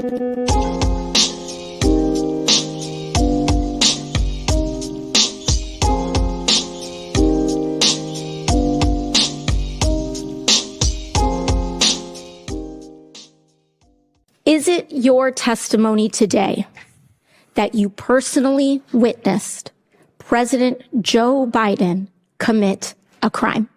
Is it your testimony today that you personally witnessed President Joe Biden commit a crime?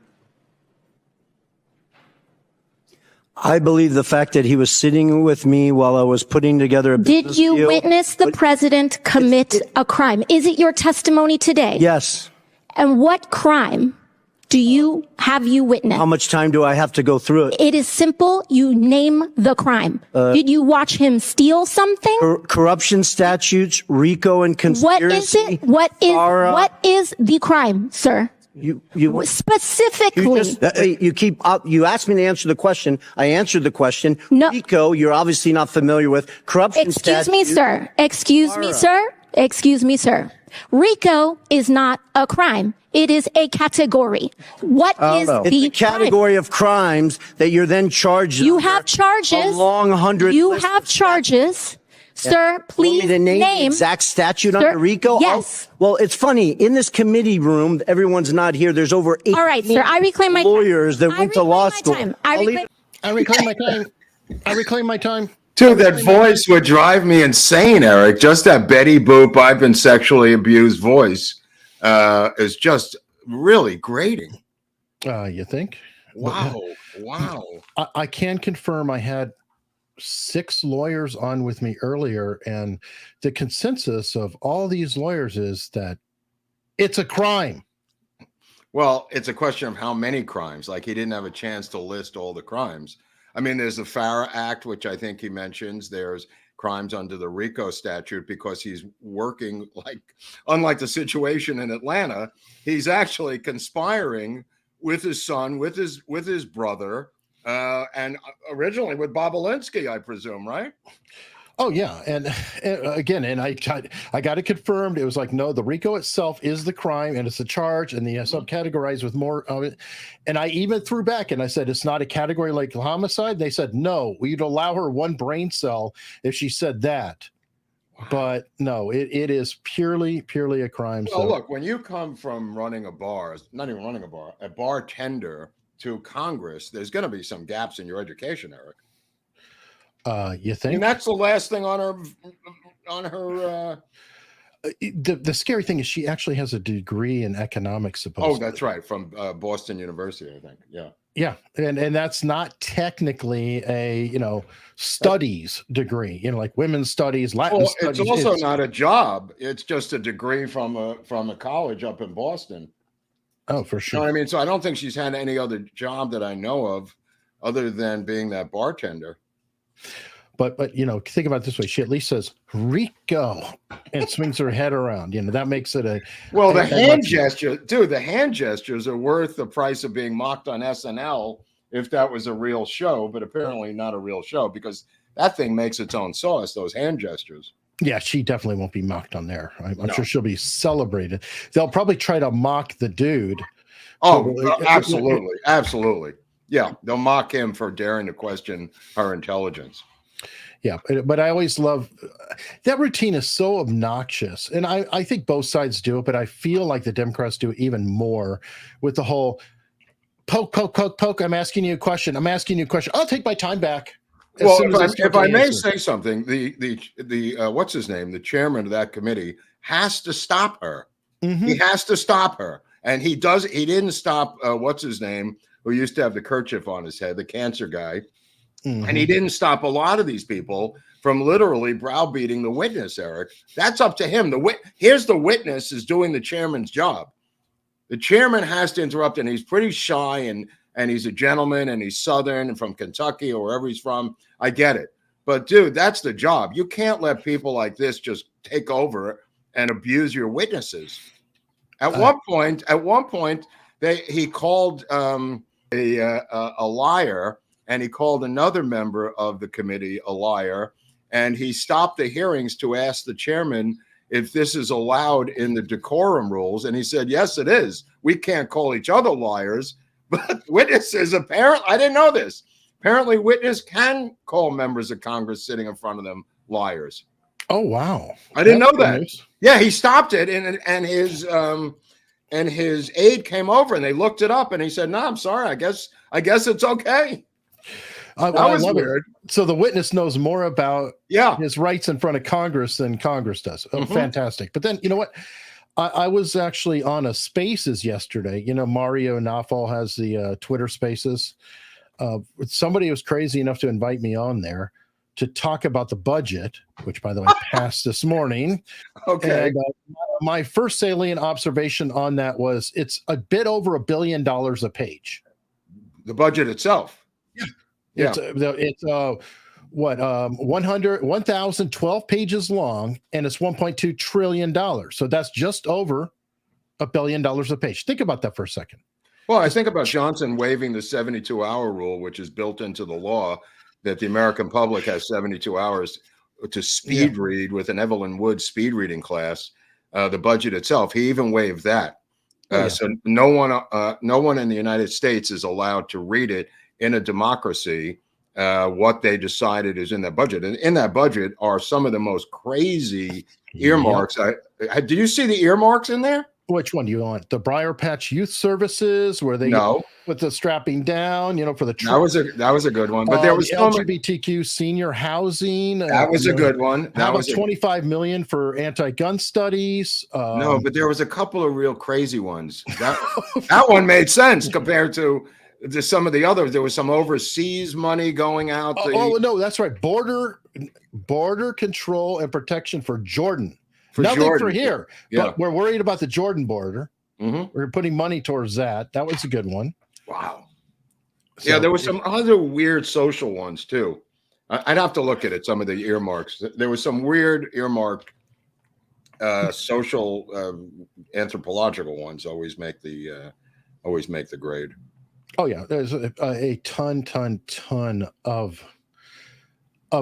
I believe the fact that he was sitting with me while I was putting together a business Did you deal, witness the president commit a crime? Is it your testimony today? Yes. And what crime have you witnessed? How much time do I have to go through it? It is simple. You name the crime. Did you watch him steal something? Corruption statutes, RICO and conspiracy. What is the crime, sir? You specifically. You asked me to answer the question. I answered the question. No. RICO, you're obviously not familiar with. Corruption statutes. Excuse me, sir. RICO is not a crime. It is a category. What is the It's a category of crimes that you're then charged. You have charges. A long 100. You have charges. Sir, please want me to name the exact statute under RICO? Yes. Well, it's funny. In this committee room, everyone's not here. There's over 8 All right, sir. I reclaim my lawyers that went to law school. I reclaim my time. I reclaim my time. Dude, that voice would drive me insane, Eric. Just that Betty Boop, I've been sexually abused voice is just really grating. You think? Wow. I can confirm I had 6 lawyers on with me earlier, and the consensus of all these lawyers is that it's a crime. Well, it's a question of how many crimes. Like, he didn't have a chance to list all the crimes. I mean, there's the FARA Act, which I think he mentions. There's crimes under the RICO statute because he's working unlike the situation in Atlanta, he's actually conspiring with his son, with his brother, and originally with Bobolinsky, I presume, right? Oh yeah, and again, I got it confirmed. It was like, no, the RICO itself is the crime, and it's a charge, and the subcategorized with more of it. And I even threw back and I said, it's not a category like homicide. They said, no, we'd allow her 1 brain cell if she said that. Wow. But no, it is purely a crime. Well, look, when you come from running a bar, not even running a bar, a bartender to Congress, there's going to be some gaps in your education, Eric. You think? And that's the last thing on her. The scary thing is she actually has a degree in economics. Supposedly. Oh, that's right, from Boston University, I think. Yeah. Yeah, and that's not technically a studies degree. like women's studies, Latin studies. It's also not a job. It's just a degree from a college up in Boston. Oh, for sure. You know what I mean? So I don't think she's had any other job that I know of, other than being that bartender. But think about it this way: she at least says RICO and swings her head around. That makes it a the hand gesture, dude. The hand gestures are worth the price of being mocked on SNL if that was a real show, but apparently not a real show because that thing makes its own sauce. Those hand gestures. Yeah, she definitely won't be mocked on there. I'm sure she'll be celebrated. They'll probably try to mock the dude. Oh, absolutely. Yeah, they'll mock him for daring to question her intelligence. Yeah, but I always love that routine is so obnoxious. And I think both sides do it, but I feel like the Democrats do it even more with the whole poke. I'm asking you a question. I'll take my time back. Well, if I may say something, the what's his name? The chairman of that committee has to stop her. Mm-hmm. He has to stop her. And he didn't stop what's his name, who used to have the kerchief on his head, the cancer guy. Mm-hmm. And he didn't stop a lot of these people from literally browbeating the witness, Eric. That's up to him. Here's the witness is doing the chairman's job. The chairman has to interrupt, and he's pretty shy, and he's a gentleman, and he's Southern and from Kentucky or wherever he's from. I get it. But, dude, that's the job. You can't let people like this just take over and abuse your witnesses. At one point, he called a liar, and he called another member of the committee a liar, and he stopped the hearings to ask the chairman if this is allowed in the decorum rules, and he said, yes, it is. We can't call each other liars, but witnesses apparently, I didn't know this, Apparently, witness can call members of Congress sitting in front of them liars. Oh, wow. I didn't That's know good that. news. Yeah, he stopped it, and his aide came over and they looked it up, and he said, "No, I'm sorry. I guess it's okay." That was weird. So the witness knows more about Yeah. his rights in front of Congress than Congress does. Oh, fantastic. But then, you know what? I was actually on a Spaces yesterday. You know, Mario Nawfal has the Twitter Spaces. Somebody was crazy enough to invite me on there to talk about the budget, which, by the way, passed this morning. Okay. And my first salient observation on that was it's a bit over $1 billion a page. The budget itself. Yeah. It's 1,012 pages long, and it's $1.2 trillion. So that's just over $1 billion a page. Think about that for a second. Well, I think about Johnson waiving the 72-hour rule, which is built into the law, that the American public has 72 hours to speed read with an Evelyn Wood speed reading class. The budget itself, he even waived that. So no one in the United States is allowed to read it in a democracy. What they decided is in that budget, and in that budget are some of the most crazy earmarks. Did you see the earmarks in there? Which one do you want? The Briar Patch Youth Services, where they put the strapping down, you know, for the that was a good one. But there was LGBTQ senior housing. That was a good one. That was $25 million for anti-gun studies. No, but there was a couple of real crazy ones. That one made sense compared to some of the others. There was some overseas money going out. No, that's right. Border control and protection for Jordan. Nothing Jordan. for here, but we're worried about the Jordan border. We're putting money towards that. That was a good one. Wow. So, there was some other weird social ones too. I'd have to look at it. Some of the earmarks. There was some weird earmarked social anthropological ones. Always make the grade. Oh yeah, there's a ton of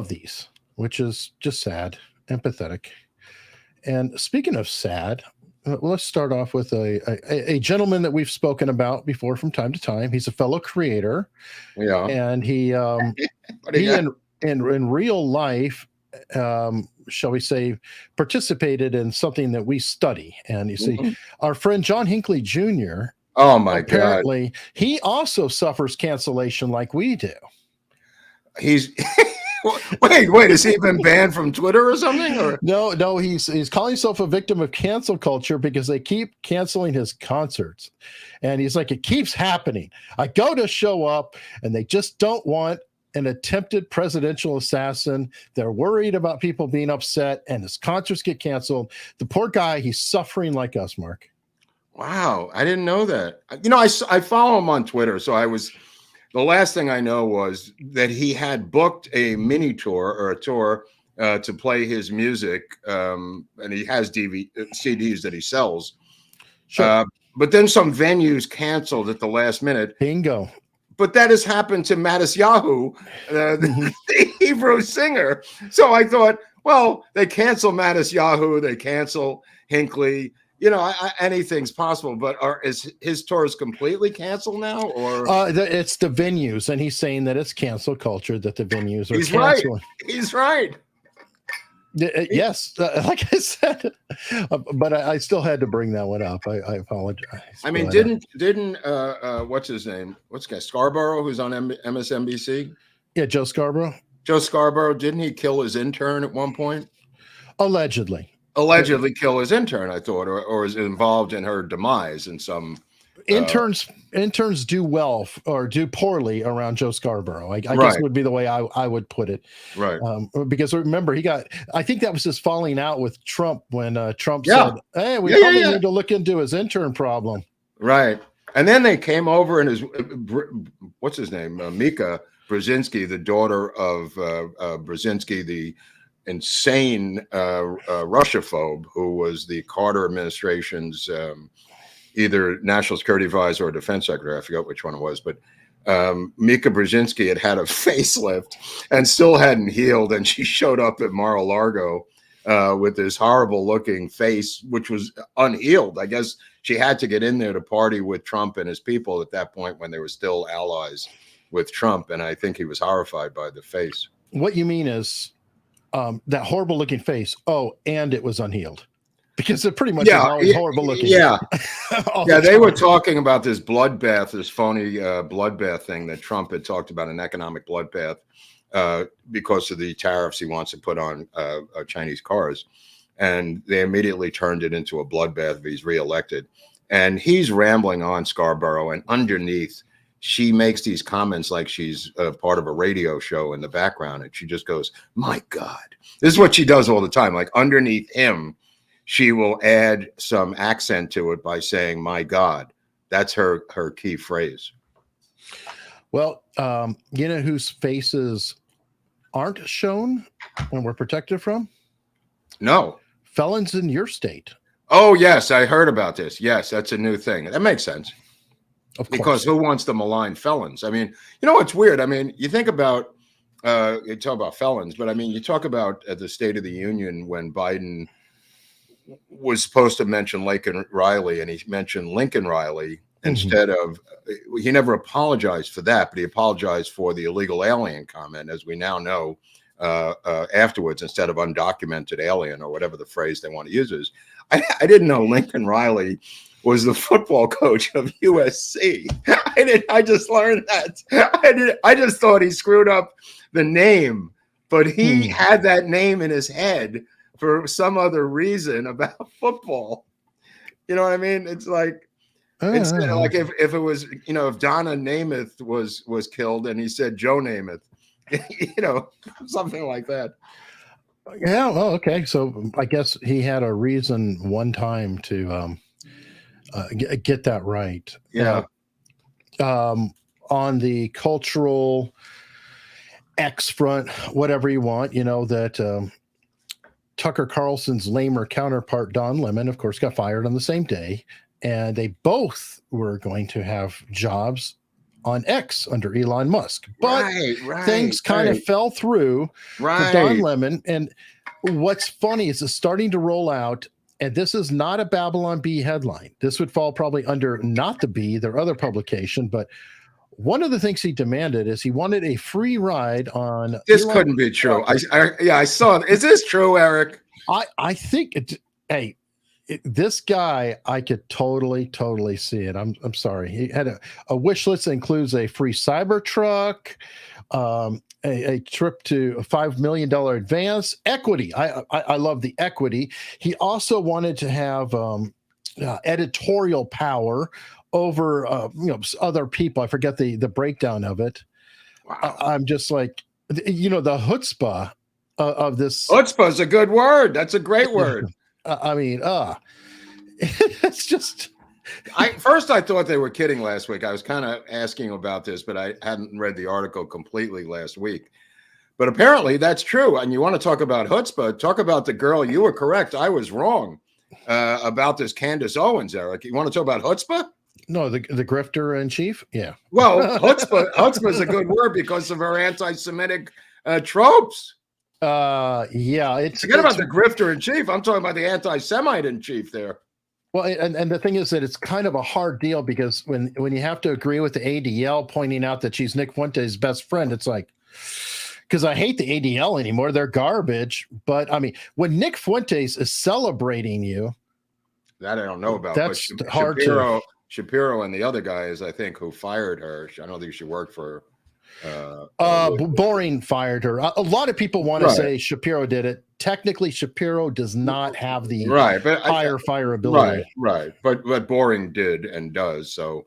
these, which is just sad and pathetic. And speaking of sad, let's start off with a gentleman that we've spoken about before from time to time. He's a fellow creator. Yeah. And he in real life, shall we say, participated in something that we study. And you see, our friend John Hinckley Jr., oh my God, apparently he also suffers cancellation like we do. He's wait, has he been banned from Twitter or something? Or? No, he's calling himself a victim of cancel culture because they keep canceling his concerts. And he's like, it keeps happening. I go to show up and they just don't want an attempted presidential assassin. They're worried about people being upset and his concerts get canceled. The poor guy, he's suffering like us, Mark. Wow, I didn't know that. You know, I follow him on Twitter, so the last thing I know was that he had booked a mini tour or a tour to play his music, and he has CDs that he sells. Sure. But then some venues canceled at the last minute. Bingo. But that has happened to Matisyahu, the Hebrew singer. So I thought, well, they cancel Matisyahu, they cancel Hinckley. You know, anything's possible, but is his tours completely canceled now, or it's the venues, and he's saying that it's cancel culture that the venues are canceling. He's right. Yes, like I said, but I still had to bring that one up. I apologize. I mean, didn't what's his name? What's the guy Scarborough, who's on MSNBC? Yeah, Joe Scarborough. Joe Scarborough, didn't he kill his intern at one point? Allegedly kill his intern, I thought, or is involved in her demise in some. Interns do well or do poorly around Joe Scarborough. I guess would be the way I would put it. Right. Because remember, I think that was his falling out with Trump when Trump said, hey, we probably need to look into his intern problem. Right. And then they came over and what's his name? Mika Brzezinski, the daughter of Brzezinski, the insane Russiaphobe who was the Carter administration's either national security advisor or defense secretary. I forgot which one it was, but Mika Brzezinski had a facelift and still hadn't healed. And she showed up at Mar-a-Lago with this horrible looking face, which was unhealed. I guess she had to get in there to party with Trump and his people at that point when they were still allies with Trump, and I think he was horrified by the face. What you mean is that horrible looking face. Oh, and it was unhealed. Because it pretty much is always horrible looking. Yeah. They were talking about this bloodbath, this phony bloodbath thing that Trump had talked about, an economic bloodbath because of the tariffs he wants to put on Chinese cars. And they immediately turned it into a bloodbath if he's reelected. And he's rambling on, Scarborough, and underneath, she makes these comments like she's part of a radio show in the background. And she just goes, my God. This is what she does all the time. Like underneath him, she will add some accent to it by saying, my God. That's her key phrase. Well, you know whose faces aren't shown and we're protected from? No. Felons in your state. Oh, yes. I heard about this. Yes, that's a new thing. That makes sense. Of course. Because who wants to malign felons? I mean, you know what's weird? I mean, you think about, you talk about felons, but I mean, you talk about at the State of the Union when Biden was supposed to mention Lincoln Riley, and he mentioned Lincoln Riley instead of, he never apologized for that, but he apologized for the illegal alien comment, as we now know, afterwards, instead of undocumented alien or whatever the phrase they want to use is. I didn't know Lincoln Riley was the football coach of USC. I just learned that. I just thought he screwed up the name, but he had that name in his head for some other reason about football. You know what I mean? It's like, it's like if it was, you know, if Donna Namath was killed and he said Joe Namath, you know, something like that. Yeah. Oh, okay. So I guess he had a reason one time to get that right. Yeah. On the cultural X front, whatever you want, you know, that Tucker Carlson's lamer counterpart, Don Lemon, of course, got fired on the same day. And they both were going to have jobs on X under Elon Musk. But things kind of fell through for Don Lemon. And what's funny is it's starting to roll out, and this is not a Babylon Bee headline. This would fall probably under not the Bee, their other publication. But one of the things he demanded is he wanted a free ride on. This couldn't be true. I saw it. Is this true, Eric? I think this guy, I could totally see it. I'm sorry. He had a wish list that includes a free cyber truck, a trip to a $5 million advance, equity. I love the equity. He also wanted to have editorial power over other people. I forget the breakdown of it. Wow. I'm just like, you know, the chutzpah of this. Chutzpah is a good word. That's a great word. I mean, it's just. First I thought they were kidding last week. I was kind of asking about this, but I hadn't read the article completely last week. But apparently that's true. And you want to talk about chutzpah? Talk about the girl. You were correct. I was wrong about this Candace Owens, Eric. You want to talk about chutzpah? No, the grifter in chief. Yeah. Well, chutzpah is a good word because of her anti-Semitic tropes. Yeah. Forget about the grifter in chief. I'm talking about the anti-Semite in chief there. Well, and the thing is that it's kind of a hard deal because when you have to agree with the ADL pointing out that she's Nick Fuentes' best friend, it's like, because I hate the ADL anymore. They're garbage. But I mean, when Nick Fuentes is celebrating you, that I don't know about. That's but hard Shapiro and the other guys, I think, who fired her. I don't think she worked for. Boring fired her. A lot of people want to say Shapiro did it. Technically, Shapiro does not have the fire ability. Right. But Boring did and does. So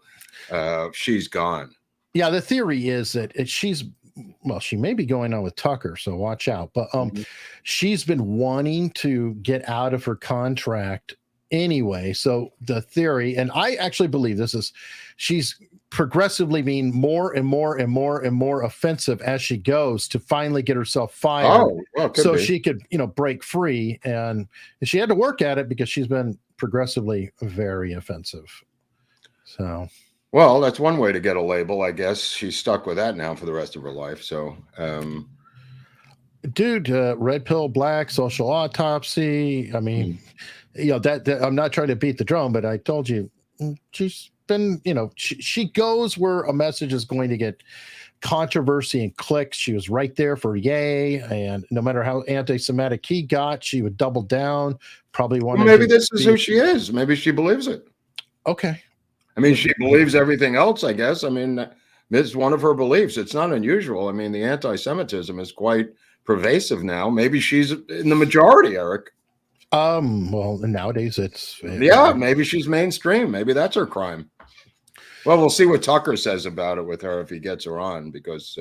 she's gone. Yeah, the theory is that she may be going on with Tucker, so watch out. But she's been wanting to get out of her contract anyway. So the theory, and I actually believe this is, she's progressively being more and more and more and more offensive as she goes to finally get herself fired. So she could, break free. And she had to work at it because she's been progressively very offensive. So, well, that's one way to get a label, I guess. She's stuck with that now for the rest of her life. So, dude, red pill, black, social autopsy. I mean, that I'm not trying to beat the drum, but I told you she's been, she goes where a message is going to get controversy and clicks, she was right there for Ye. And no matter how anti-Semitic he got, she would double down. Probably wanted. Well, maybe this is who she is. Maybe she believes it. Okay. I mean, she believes everything else, I guess. I mean, it's one of her beliefs. It's not unusual. I mean, the anti-Semitism is quite pervasive now. Maybe she's in the majority, Eric. Well, nowadays it's maybe she's mainstream. Maybe that's her crime. Well, we'll see what Tucker says about it with her if he gets her on, because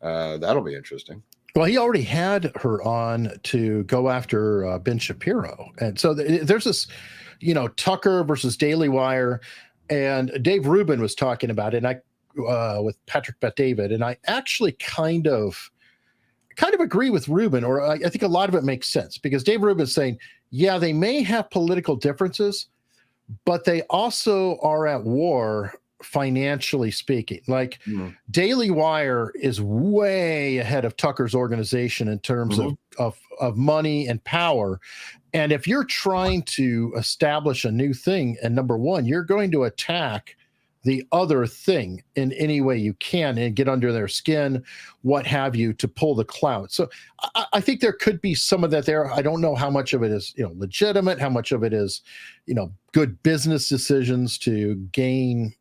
that'll be interesting. Well, he already had her on to go after Ben Shapiro, and so there's this, Tucker versus Daily Wire, and Dave Rubin was talking about it, and with Patrick Bet-David, and I actually kind of agree with Rubin, or I think a lot of it makes sense, because Dave Rubin is saying, yeah, they may have political differences, but they also are at war financially speaking. Like Daily Wire is way ahead of Tucker's organization in terms of money and power. And if you're trying to establish a new thing, and number one, you're going to attack the other thing in any way you can and get under their skin, what have you, to pull the clout. So I think there could be some of that there. I don't know how much of it is, legitimate, how much of it is, good business decisions to gain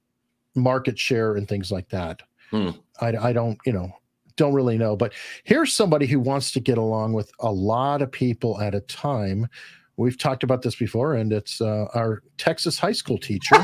market share and things like that. I don't really know. But here's somebody who wants to get along with a lot of people at a time. We've talked about this before, and it's our Texas high school teacher.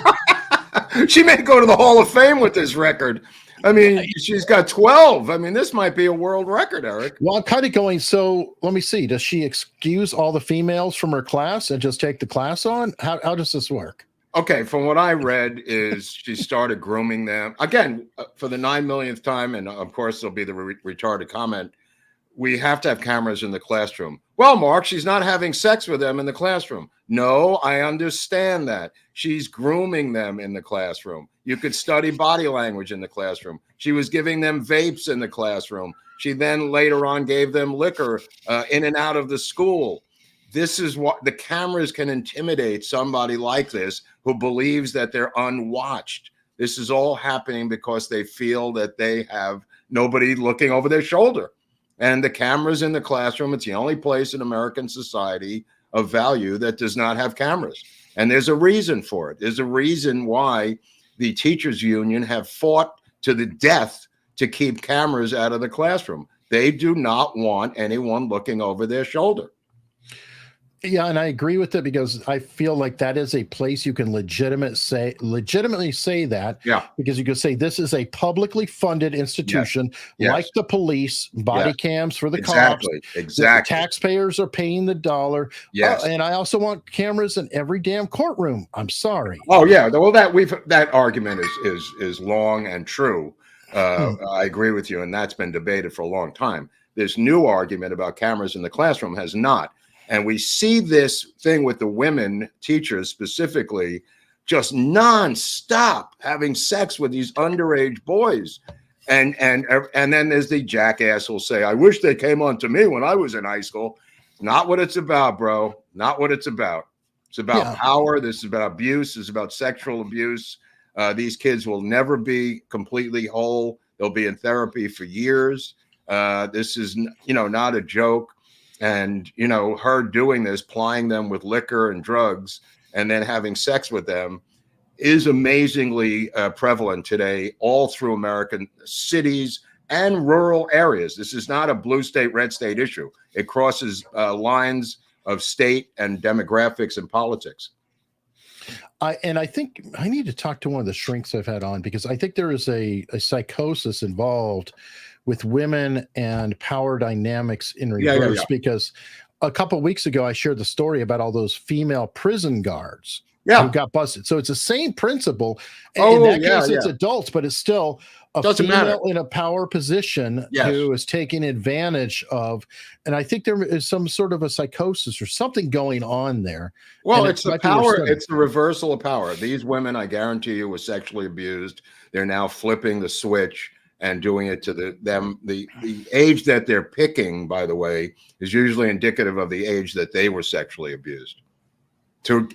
She may go to the Hall of Fame with this record. I mean, she's got 12. I mean, this might be a world record, Eric. Well, I'm kind of going, so let me see. Does she excuse all the females from her class and just take the class on? How does this work? Okay, from what I read is she started grooming them. Again, for the 9 millionth time, and of course there'll be the retarded comment, we have to have cameras in the classroom. Well, Mark, she's not having sex with them in the classroom. No, I understand that. She's grooming them in the classroom. You could study body language in the classroom. She was giving them vapes in the classroom. She then later on gave them liquor in and out of the school. This is what the cameras can intimidate somebody like this who believes that they're unwatched. This is all happening because they feel that they have nobody looking over their shoulder. And the cameras in the classroom, it's the only place in American society of value that does not have cameras. And there's a reason for it. There's a reason why the teachers union have fought to the death to keep cameras out of the classroom. They do not want anyone looking over their shoulder. Yeah, and I agree with it, because I feel like that is a place you can legitimately say that. Yeah. Because you can say this is a publicly funded institution, like the police, body cams for the cops. Exactly. The taxpayers are paying the dollar. Yes. And I also want cameras in every damn courtroom. I'm sorry. Oh yeah. Well, that argument is long and true. I agree with you, and that's been debated for a long time. This new argument about cameras in the classroom has not. And we see this thing with the women teachers specifically, just nonstop having sex with these underage boys. And then there's the jackass who'll say, I wish they came on to me when I was in high school. Not what it's about, bro. Not what it's about. It's about power. This is about abuse. This is about sexual abuse. These kids will never be completely whole. They'll be in therapy for years. This is, not a joke. And, her doing this, plying them with liquor and drugs, and then having sex with them is amazingly prevalent today all through American cities and rural areas. This is not a blue state, red state issue. It crosses lines of state and demographics and politics. I think I need to talk to one of the shrinks I've had on, because I think there is a psychosis involved with women and power dynamics in reverse. Because a couple of weeks ago, I shared the story about all those female prison guards who got busted. So it's the same principle. In that case, it's adults, but it's still a female in a power position who is taking advantage of. And I think there is some sort of a psychosis or something going on there. Well, it's the power. It's the reversal of power. These women, I guarantee you, were sexually abused. They're now flipping the switch and doing it to them. The age that they're picking, by the way, is usually indicative of the age that they were sexually abused. And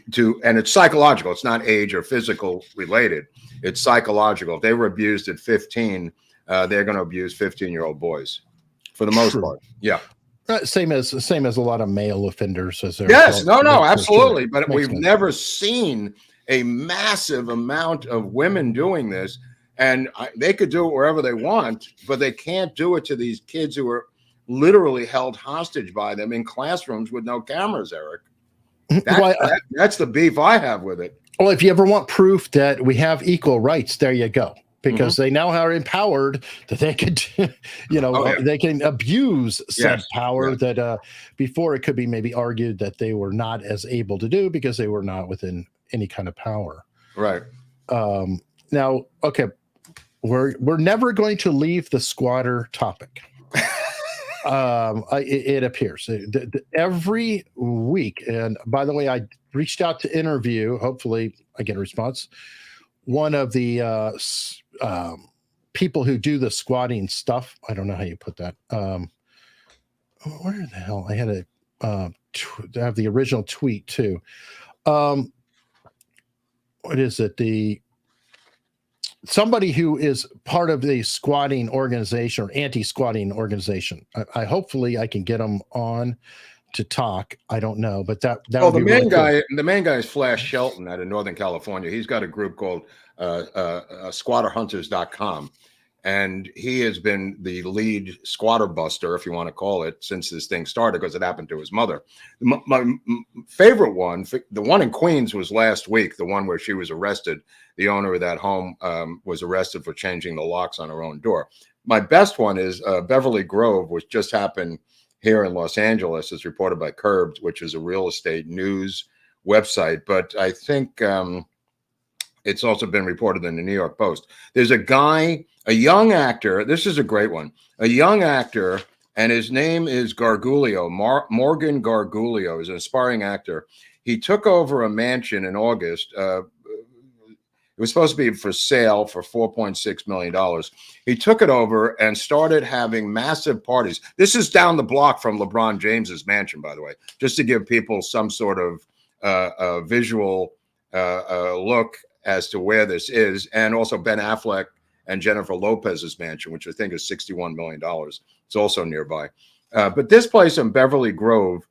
it's psychological. It's not age or physical related. It's psychological. If they were abused at 15, they're going to abuse 15-year-old boys for the most part. Yeah. Same as a lot of male offenders. Yes, no, absolutely. But Makes we've sense. never seen a massive amount of women doing this, and they could do it wherever they want, but they can't do it to these kids who are literally held hostage by them in classrooms with no cameras, Eric. That's the beef I have with it. Well, if you ever want proof that we have equal rights, there you go. Because they now are empowered that they could, they can abuse said power that before it could be maybe argued that they were not as able to do because they were not within any kind of power. Right. Now, okay, we're never going to leave the squatter topic. It appears every week. And by the way, I reached out to interview, hopefully I get a response, one of the people who do the squatting stuff. I don't know how you put that. Where the hell? I had to have the original tweet too. What is it? Somebody who is part of the squatting organization or anti-squatting organization. I hopefully I can get them on to talk. I don't know, but that the main guy, the main guy is Flash Shelton out of Northern California. He's got a group called squatterhunters.com, and he has been the lead squatter buster, if you want to call it, since this thing started, because it happened to his mother. My favorite one, the one in Queens, was last week, the one where she was arrested. The owner of that home was arrested for changing the locks on her own door. My best one is Beverly Grove, which just happened here in Los Angeles, is reported by Curbed, which is a real estate news website. But I think it's also been reported in the New York Post. There's a guy, a young actor. This is a great one. A young actor, and his name is Gargulio. Morgan Gargulio is an aspiring actor. He took over a mansion in August. It was supposed to be for sale for $4.6 million. He took it over and started having massive parties. This is down the block from LeBron James's mansion, by the way, just to give people some sort of visual look as to where this is. And also Ben Affleck and Jennifer Lopez's mansion, which I think is $61 million. It's also nearby. But this place in Beverly Grove,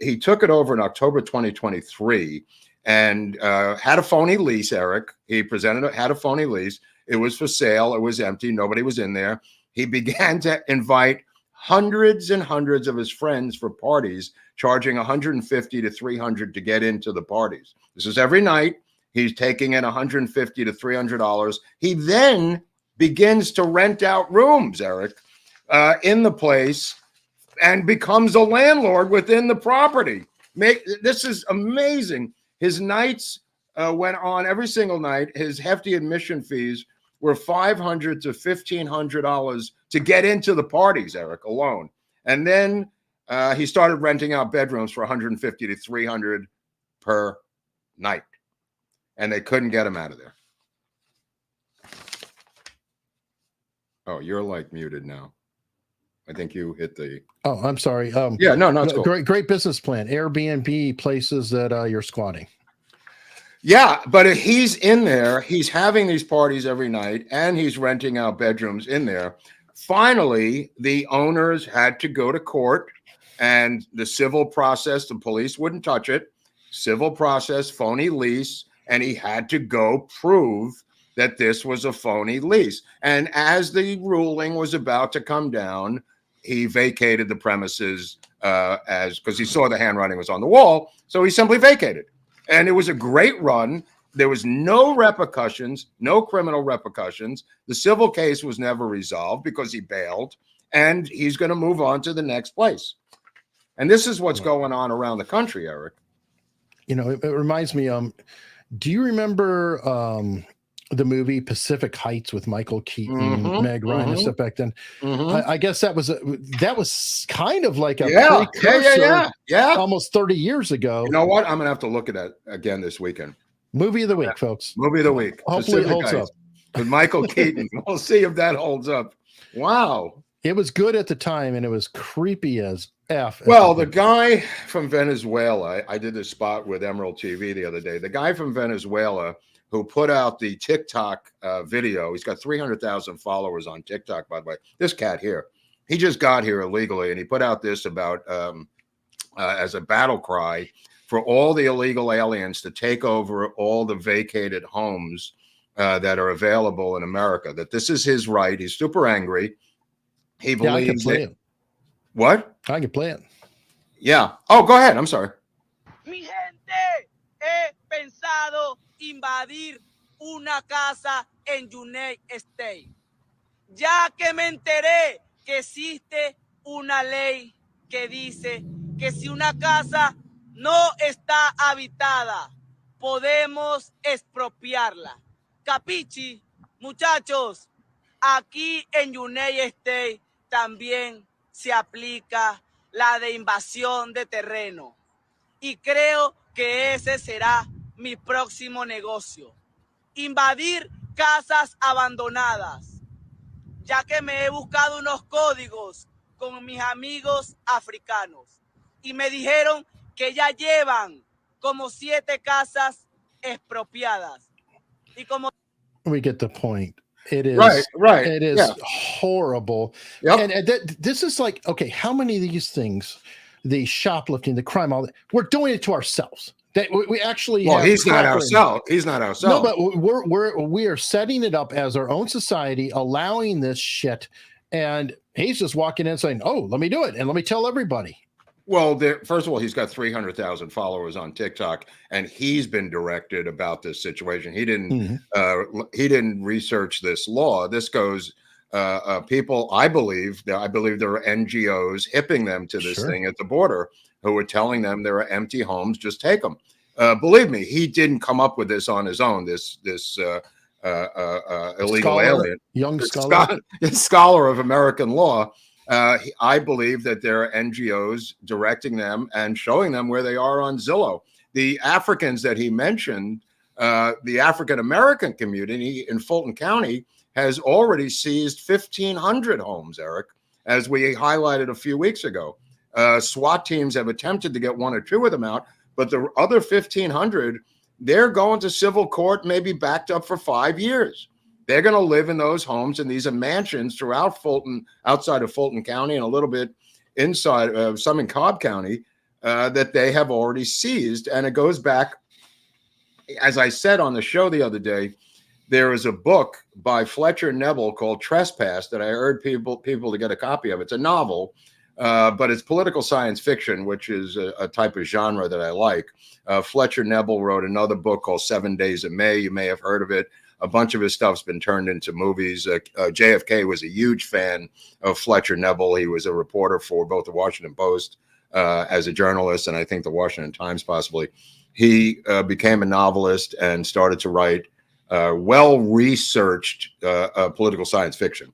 he took it over in October 2023. And had a phony lease, Eric. He had a phony lease. It was for sale. It was empty. Nobody was in there. He began to invite hundreds and hundreds of his friends for parties, charging $150 to $300 to get into the parties. This is every night. He's taking in $150 to $300. He then begins to rent out rooms, Eric, in the place, and becomes a landlord within the property. This is amazing. His nights went on every single night. His hefty admission fees were $500 to $1,500 to get into the parties, Eric, alone. And then he started renting out bedrooms for $150 to $300 per night. And they couldn't get him out of there. Oh, you're like muted now. I think you hit the. Oh, I'm sorry. No, it's cool. Great business plan. Airbnb places that you're squatting. Yeah, but he's in there. He's having these parties every night, and he's renting out bedrooms in there. Finally, the owners had to go to court, and the civil process, the police wouldn't touch it. Civil process, phony lease, and he had to go prove that this was a phony lease. And as the ruling was about to come down, he vacated the premises because he saw the handwriting was on the wall. So he simply vacated. And it was a great run. There was no repercussions, no criminal repercussions. The civil case was never resolved because he bailed, and he's going to move on to the next place. And this is what's going on around the country, Eric. You know, it reminds me, do you remember the movie Pacific Heights with Michael Keaton, Meg Ryan, and stuff back then? I guess that was kind of like a precursor, almost 30 years ago. You know what? I'm gonna have to look at that again this weekend. Movie of the week, folks. Movie of the week. Hopefully it holds up. With Michael Keaton. We'll see if that holds up. Wow. It was good at the time, and it was creepy as Well, the guy from Venezuela, I did this spot with Emerald TV the other day. The guy from Venezuela who put out the TikTok video, he's got 300,000 followers on TikTok, by the way. This cat here, he just got here illegally, and he put out this about as a battle cry for all the illegal aliens to take over all the vacated homes that are available in America, that this is his right. He's super angry. He believes that. What? I can play it. Yeah. Oh, go ahead. I'm sorry. Mi gente, he pensado invadir una casa en United States, ya que me enteré que existe una ley que dice que si una casa no está habitada, podemos expropiarla. Capichi, muchachos, aquí en United States también se aplica la de invasión de terreno. Y creo que ese será mi próximo negocio. Invadir casas abandonadas, ya que me he buscado unos códigos con mis amigos africanos. Y me dijeron que ya llevan como 7 casas expropiadas. Y como... We get the point. It is right. It is horrible. Yep. And this is like, okay, how many of these things, the shoplifting, the crime, all that, we're doing it to ourselves. That we actually. Well, he's not ourselves. He's not ourselves. No, but we are setting it up as our own society, allowing this shit, and he's just walking in saying, "Oh, let me do it, and let me tell everybody." Well, first of all, he's got 300,000 followers on TikTok, and he's been directed about this situation. He didn't. He didn't research this law. This goes. People, I believe there are NGOs hipping them to this thing at the border, who are telling them there are empty homes. Just take them. Believe me, he didn't come up with this on his own. This illegal alien, young scholar, scholar of American law. I believe that there are NGOs directing them and showing them where they are on Zillow. The Africans that he mentioned, the African American community in Fulton County has already seized 1,500 homes, Eric, as we highlighted a few weeks ago. SWAT teams have attempted to get 1 or 2 of them out, but the other 1,500, they're going to civil court, maybe backed up for 5 years. They're going to live in those homes, and these are mansions throughout Fulton, outside of Fulton County, and a little bit inside, some in Cobb County, that they have already seized. And it goes back, as I said on the show the other day, there is a book by Fletcher Neville called Trespass that I urge people to get a copy of. It's a novel, but it's political science fiction, which is a type of genre that I like. Fletcher Neville wrote another book called 7 Days of May. You may have heard of it. A bunch of his stuff's been turned into movies. JFK was a huge fan of Fletcher Neville. He was a reporter for both the Washington Post as a journalist, and I think the Washington Times possibly. He became a novelist and started to write well-researched political science fiction.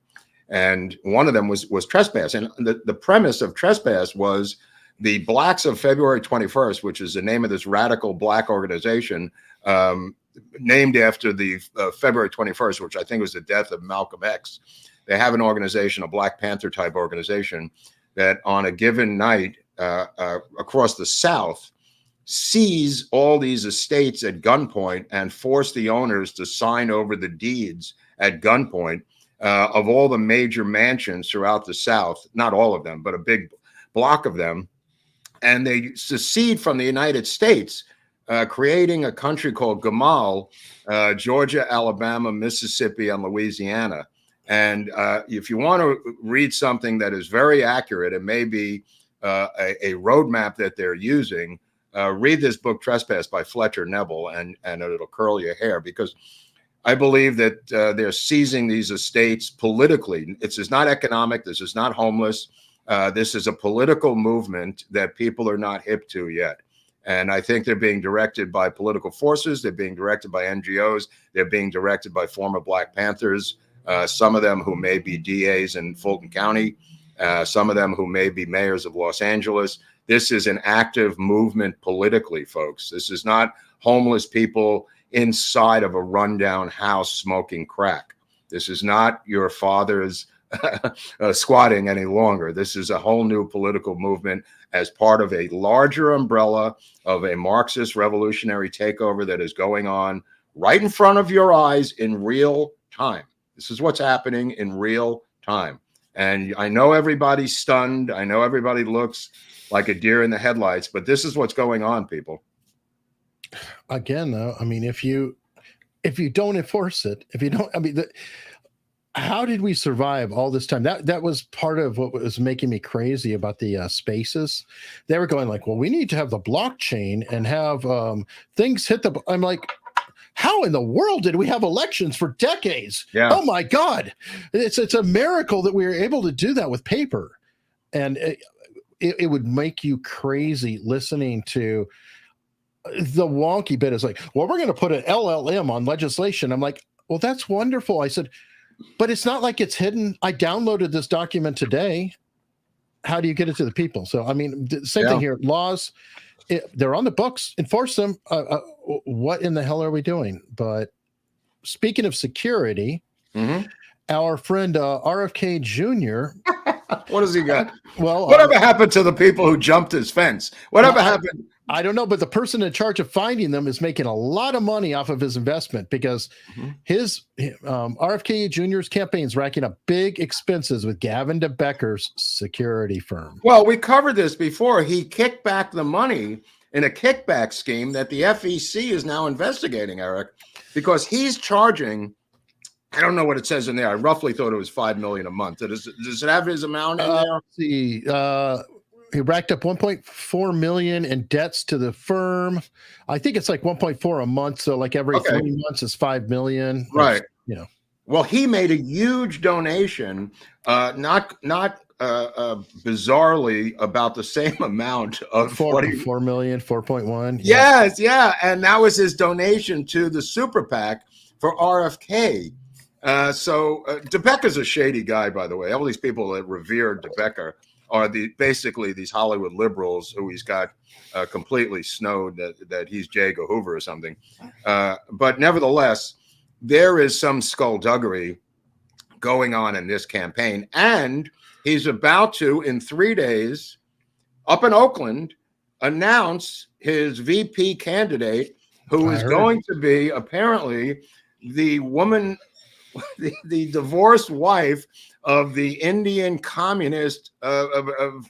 And one of them was Trespass. And the premise of Trespass was the Blacks of February 21st, which is the name of this radical Black organization, named after the February 21st, which I think was the death of Malcolm X. They have an organization, a Black Panther type organization, that on a given night across the South seize all these estates at gunpoint and force the owners to sign over the deeds at gunpoint of all the major mansions throughout the South. Not all of them, but a big block of them. And they secede from the United States, creating a country called Gamal, Georgia, Alabama, Mississippi, and Louisiana. And if you want to read something that is very accurate, it may be a roadmap that they're using, read this book, Trespass, by Fletcher Neville, and it'll curl your hair, because I believe that they're seizing these estates politically. This is not economic. This is not homeless. This is a political movement that people are not hip to yet. And I think they're being directed by political forces. They're being directed by NGOs. They're being directed by former Black Panthers, some of them who may be DAs in Fulton County, some of them who may be mayors of Los Angeles. This is an active movement politically, folks. This is not homeless people inside of a rundown house smoking crack. This is not your father's squatting any longer. This is a whole new political movement as part of a larger umbrella of a Marxist revolutionary takeover that is going on right in front of your eyes in real time. This is what's happening in real time. And I know everybody's stunned. I know everybody looks like a deer in the headlights, but this is what's going on, people. Again, though, I mean, if you don't enforce it, if you don't, I mean, how did we survive all this time? That was part of what was making me crazy about the spaces. They were going like, well, we need to have the blockchain and have things hit the. I'm like, how in the world did we have elections for decades? Yeah. Oh my God, it's a miracle that we were able to do that with paper, and it would make you crazy listening to the wonky bit. Is like, well, we're going to put an LLM on legislation. I'm like, well, that's wonderful. I said, but it's not like it's hidden. I downloaded this document today. How do you get it to the people? So, I mean, same thing here. Laws, they're on the books. Enforce them. What in the hell are we doing? But speaking of security, our friend RFK Jr. What has he got? Well, whatever happened to the people who jumped his fence? Whatever happened? I don't know, but the person in charge of finding them is making a lot of money off of his investment because his RFK Jr.'s campaign is racking up big expenses with Gavin DeBecker's security firm. Well, we covered this before. He kicked back the money in a kickback scheme that the FEC is now investigating, Eric, because he's charging. I don't know what it says in there. I roughly thought it was $5 million a month. Does it have his amount in there? Let's see. He racked up $1.4 million in debts to the firm. I think it's like 1.4 a month. So like every 3 months is $5 million. Right. You know. Well, he made a huge donation, not bizarrely about the same amount of 4 million, 4.1. Yes, yeah. And that was his donation to the super PAC for RFK. So DeBecker's a shady guy, by the way. All these people that revere DeBecker are basically these Hollywood liberals who he's got completely snowed that he's J. Edgar Hoover or something. But nevertheless, there is some skullduggery going on in this campaign. And he's about to, in 3 days, up in Oakland, announce his VP candidate, who is going to be apparently the woman, the divorced wife of the Indian communist of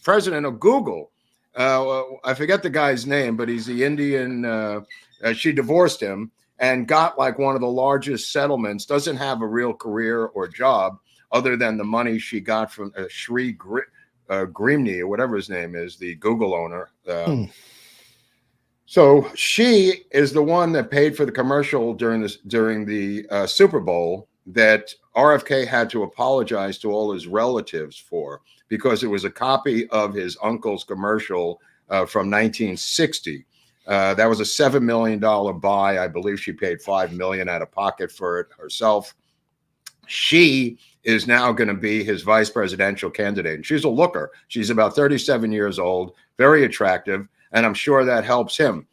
president of Google. I forget the guy's name, but he's the Indian. She divorced him and got like one of the largest settlements, doesn't have a real career or job other than the money she got from Sri Grimney or whatever his name is, the Google owner. So she is the one that paid for the commercial during the Super Bowl that RFK had to apologize to all his relatives for, because it was a copy of his uncle's commercial from 1960. That was a $7 million buy. I believe she paid $5 million out of pocket for it herself. She is now going to be his vice presidential candidate. And she's a looker. She's about 37 years old, very attractive. And I'm sure that helps him.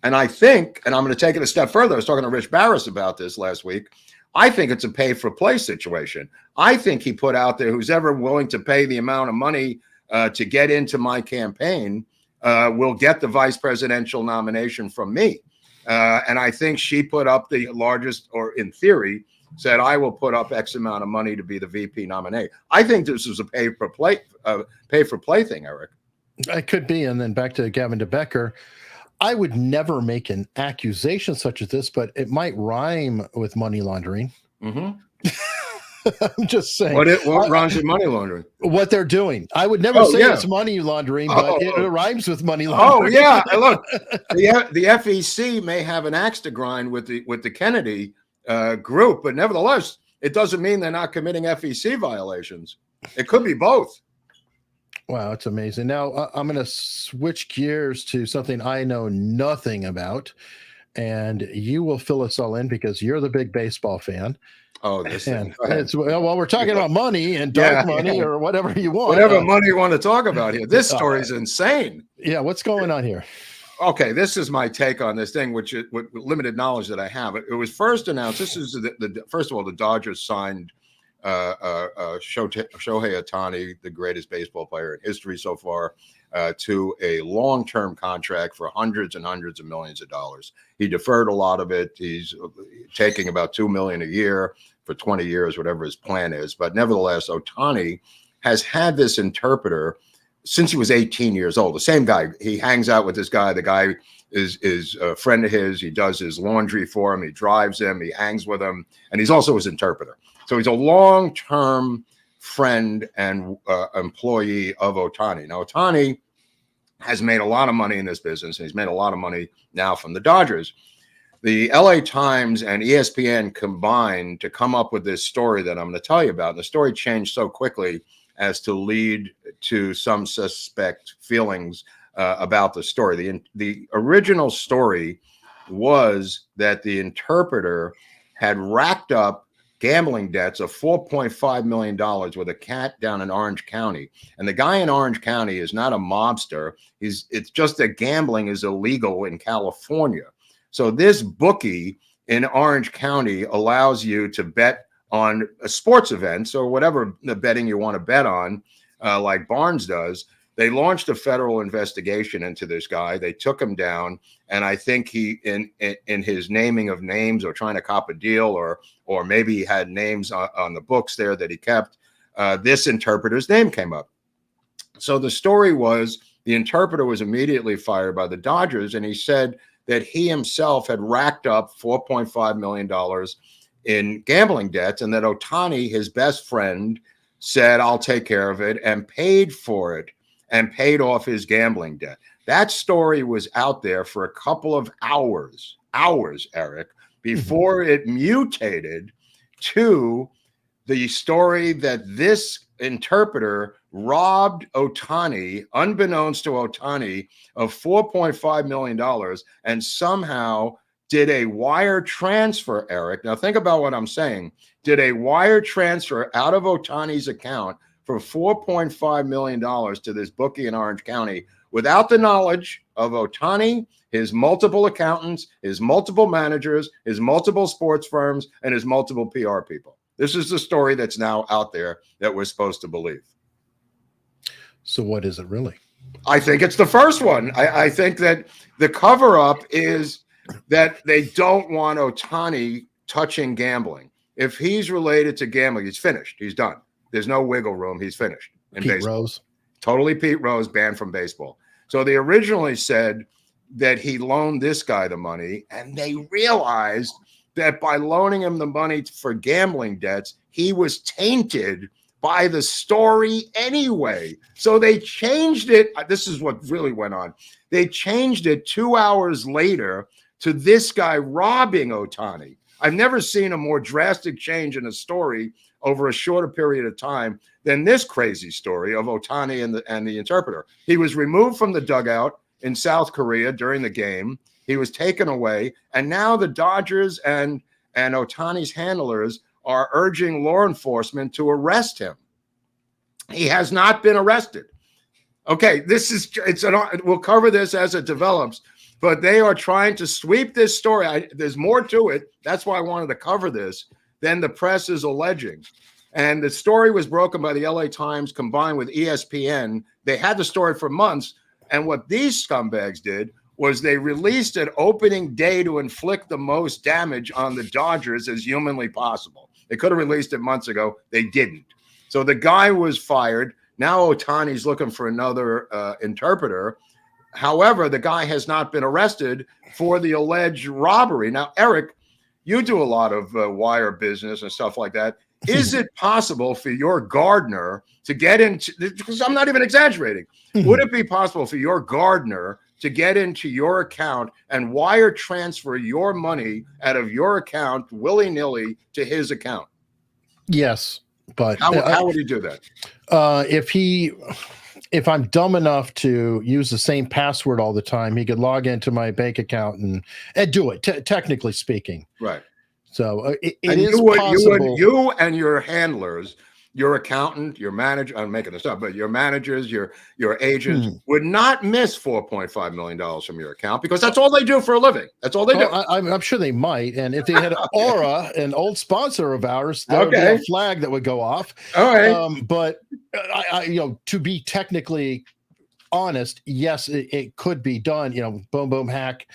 And I think, and I'm going to take it a step further. I was talking to Rich Barris about this last week. I think it's a pay for play situation. I think he put out there, who's ever willing to pay the amount of money to get into my campaign will get the vice presidential nomination from me. And I think she put up the largest, or in theory, said, I will put up X amount of money to be the VP nominee. I think this is a pay for play thing, Eric. It could be. And then back to Gavin DeBecker. I would never make an accusation such as this, but it might rhyme with money laundering. I'm just saying. What rhymes with money laundering? What they're doing. I would never say it's money laundering, but it rhymes with money laundering. Oh, yeah. Look, the FEC may have an axe to grind with the Kennedy group, but nevertheless, it doesn't mean they're not committing FEC violations. It could be both. Wow, it's amazing. Now, I'm going to switch gears to something I know nothing about, and you will fill us all in because you're the big baseball fan. Oh, this and it's, well, we're talking about money and dark money or whatever you want. Whatever money you want to talk about here. This story is insane. Yeah, what's going on here? Okay, this is my take on this thing, with limited knowledge that I have. It was first announced. This is first of all, the Dodgers signed Shohei Ohtani, the greatest baseball player in history so far, to a long-term contract for hundreds and hundreds of millions of dollars. He deferred a lot of it. He's taking about $2 million a year for 20 years, whatever his plan is. But nevertheless, Ohtani has had this interpreter since he was 18 years old. The same guy. He hangs out with this guy. The guy is a friend of his. He does his laundry for him. He drives him. He hangs with him. And he's also his interpreter. So he's a long-term friend and employee of Ohtani. Now, Ohtani has made a lot of money in this business, and he's made a lot of money now from the Dodgers. The LA Times and ESPN combined to come up with this story that I'm going to tell you about. And the story changed so quickly as to lead to some suspect feelings about the story. The original story was that the interpreter had racked up gambling debts of $4.5 million with a cat down in Orange County. And the guy in Orange County is not a mobster. It's just that gambling is illegal in California. So this bookie in Orange County allows you to bet on sports events or whatever the betting you want to bet on, like Barnes does. They launched a federal investigation into this guy. They took him down, and I think he, in his naming of names or trying to cop a deal, or maybe he had names on the books there that he kept, this interpreter's name came up. So the story was the interpreter was immediately fired by the Dodgers, and he said that he himself had racked up $4.5 million in gambling debts, and that Ohtani, his best friend, said, "I'll take care of it," and paid for it and paid off his gambling debt. That story was out there for a couple of hours, Eric, before it mutated to the story that this interpreter robbed Ohtani, unbeknownst to Ohtani, of $4.5 million and somehow did a wire transfer, Eric. Now think about what I'm saying. Did a wire transfer out of Ohtani's account for $4.5 million to this bookie in Orange County without the knowledge of Ohtani, his multiple accountants, his multiple managers, his multiple sports firms, and his multiple PR people. This is the story that's now out there that we're supposed to believe. So what is it really? I think it's the first one. I think that the cover-up is that they don't want Ohtani touching gambling. If he's related to gambling, he's finished. He's done. There's no wiggle room. He's finished. In Pete baseball. Rose. Totally Pete Rose, banned from baseball. So they originally said that he loaned this guy the money, and they realized that by loaning him the money for gambling debts, he was tainted by the story anyway. So they changed it. This is what really went on. They changed it 2 hours later to this guy robbing Ohtani. I've never seen a more drastic change in a story over a shorter period of time than this crazy story of Ohtani and the interpreter. He was removed from the dugout in South Korea during the game. He was taken away, and now the Dodgers and Ohtani's handlers are urging law enforcement to arrest him. He has not been arrested. Okay, we'll cover this as it develops, but they are trying to sweep this story. There's more to it. That's why I wanted to cover this than the press is alleging. And the story was broken by the LA Times combined with ESPN. They had the story for months. And what these scumbags did was they released it opening day to inflict the most damage on the Dodgers as humanly possible. They could have released it months ago. They didn't. So the guy was fired. Now Ohtani's looking for another interpreter. However, the guy has not been arrested for the alleged robbery. Now, Eric, you do a lot of wire business and stuff like that. Is it possible for your gardener to get into, because I'm not even exaggerating, would it be possible for your gardener to get into your account and wire transfer your money out of your account willy-nilly to his account? Yes, but how would he do that? If I'm dumb enough to use the same password all the time, he could log into my bank account and do it, technically speaking. Right. So it is possible. You and your handlers, your accountant, your manager, I'm making this up, but your managers, your agents would not miss $4.5 million from your account because that's all they do for a living. That's all they do. I'm sure they might. And if they had Aura, an old sponsor of ours, there would be a flag that would go off. All right. But to be technically honest, yes, it could be done, boom, boom, hack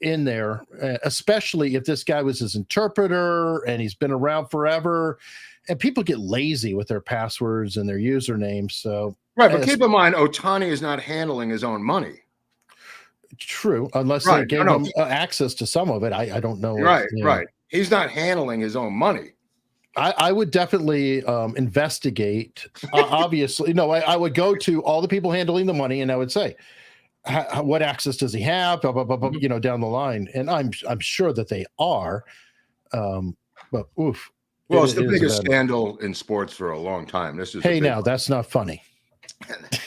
in there, especially if this guy was his interpreter and he's been around forever. And people get lazy with their passwords and their usernames. So right, but keep in mind, Ohtani is not handling his own money. True, unless they gave him access to some of it. I don't know. Right. He's not handling his own money. I would definitely investigate. Obviously, I would go to all the people handling the money, and I would say, what access does he have? Blah, blah, blah, blah, down the line. And I'm sure that they are. But oof. Well, it's the biggest scandal in sports for a long time. This is now that's not funny.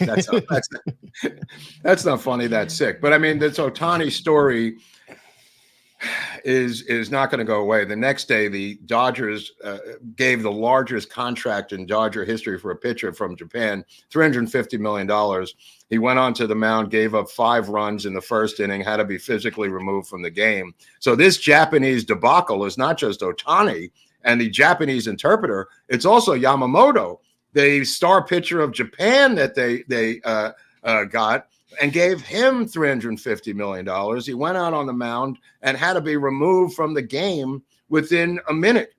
that's not funny. That's sick. But I mean, this Ohtani story is not going to go away. The next day, the Dodgers gave the largest contract in Dodger history for a pitcher from Japan, $350 million. He went onto the mound, gave up 5 runs in the first inning, had to be physically removed from the game. So this Japanese debacle is not just Ohtani and the Japanese interpreter, it's also Yamamoto, the star pitcher of Japan that they got, and gave him $350 million. He went out on the mound and had to be removed from the game within a minute.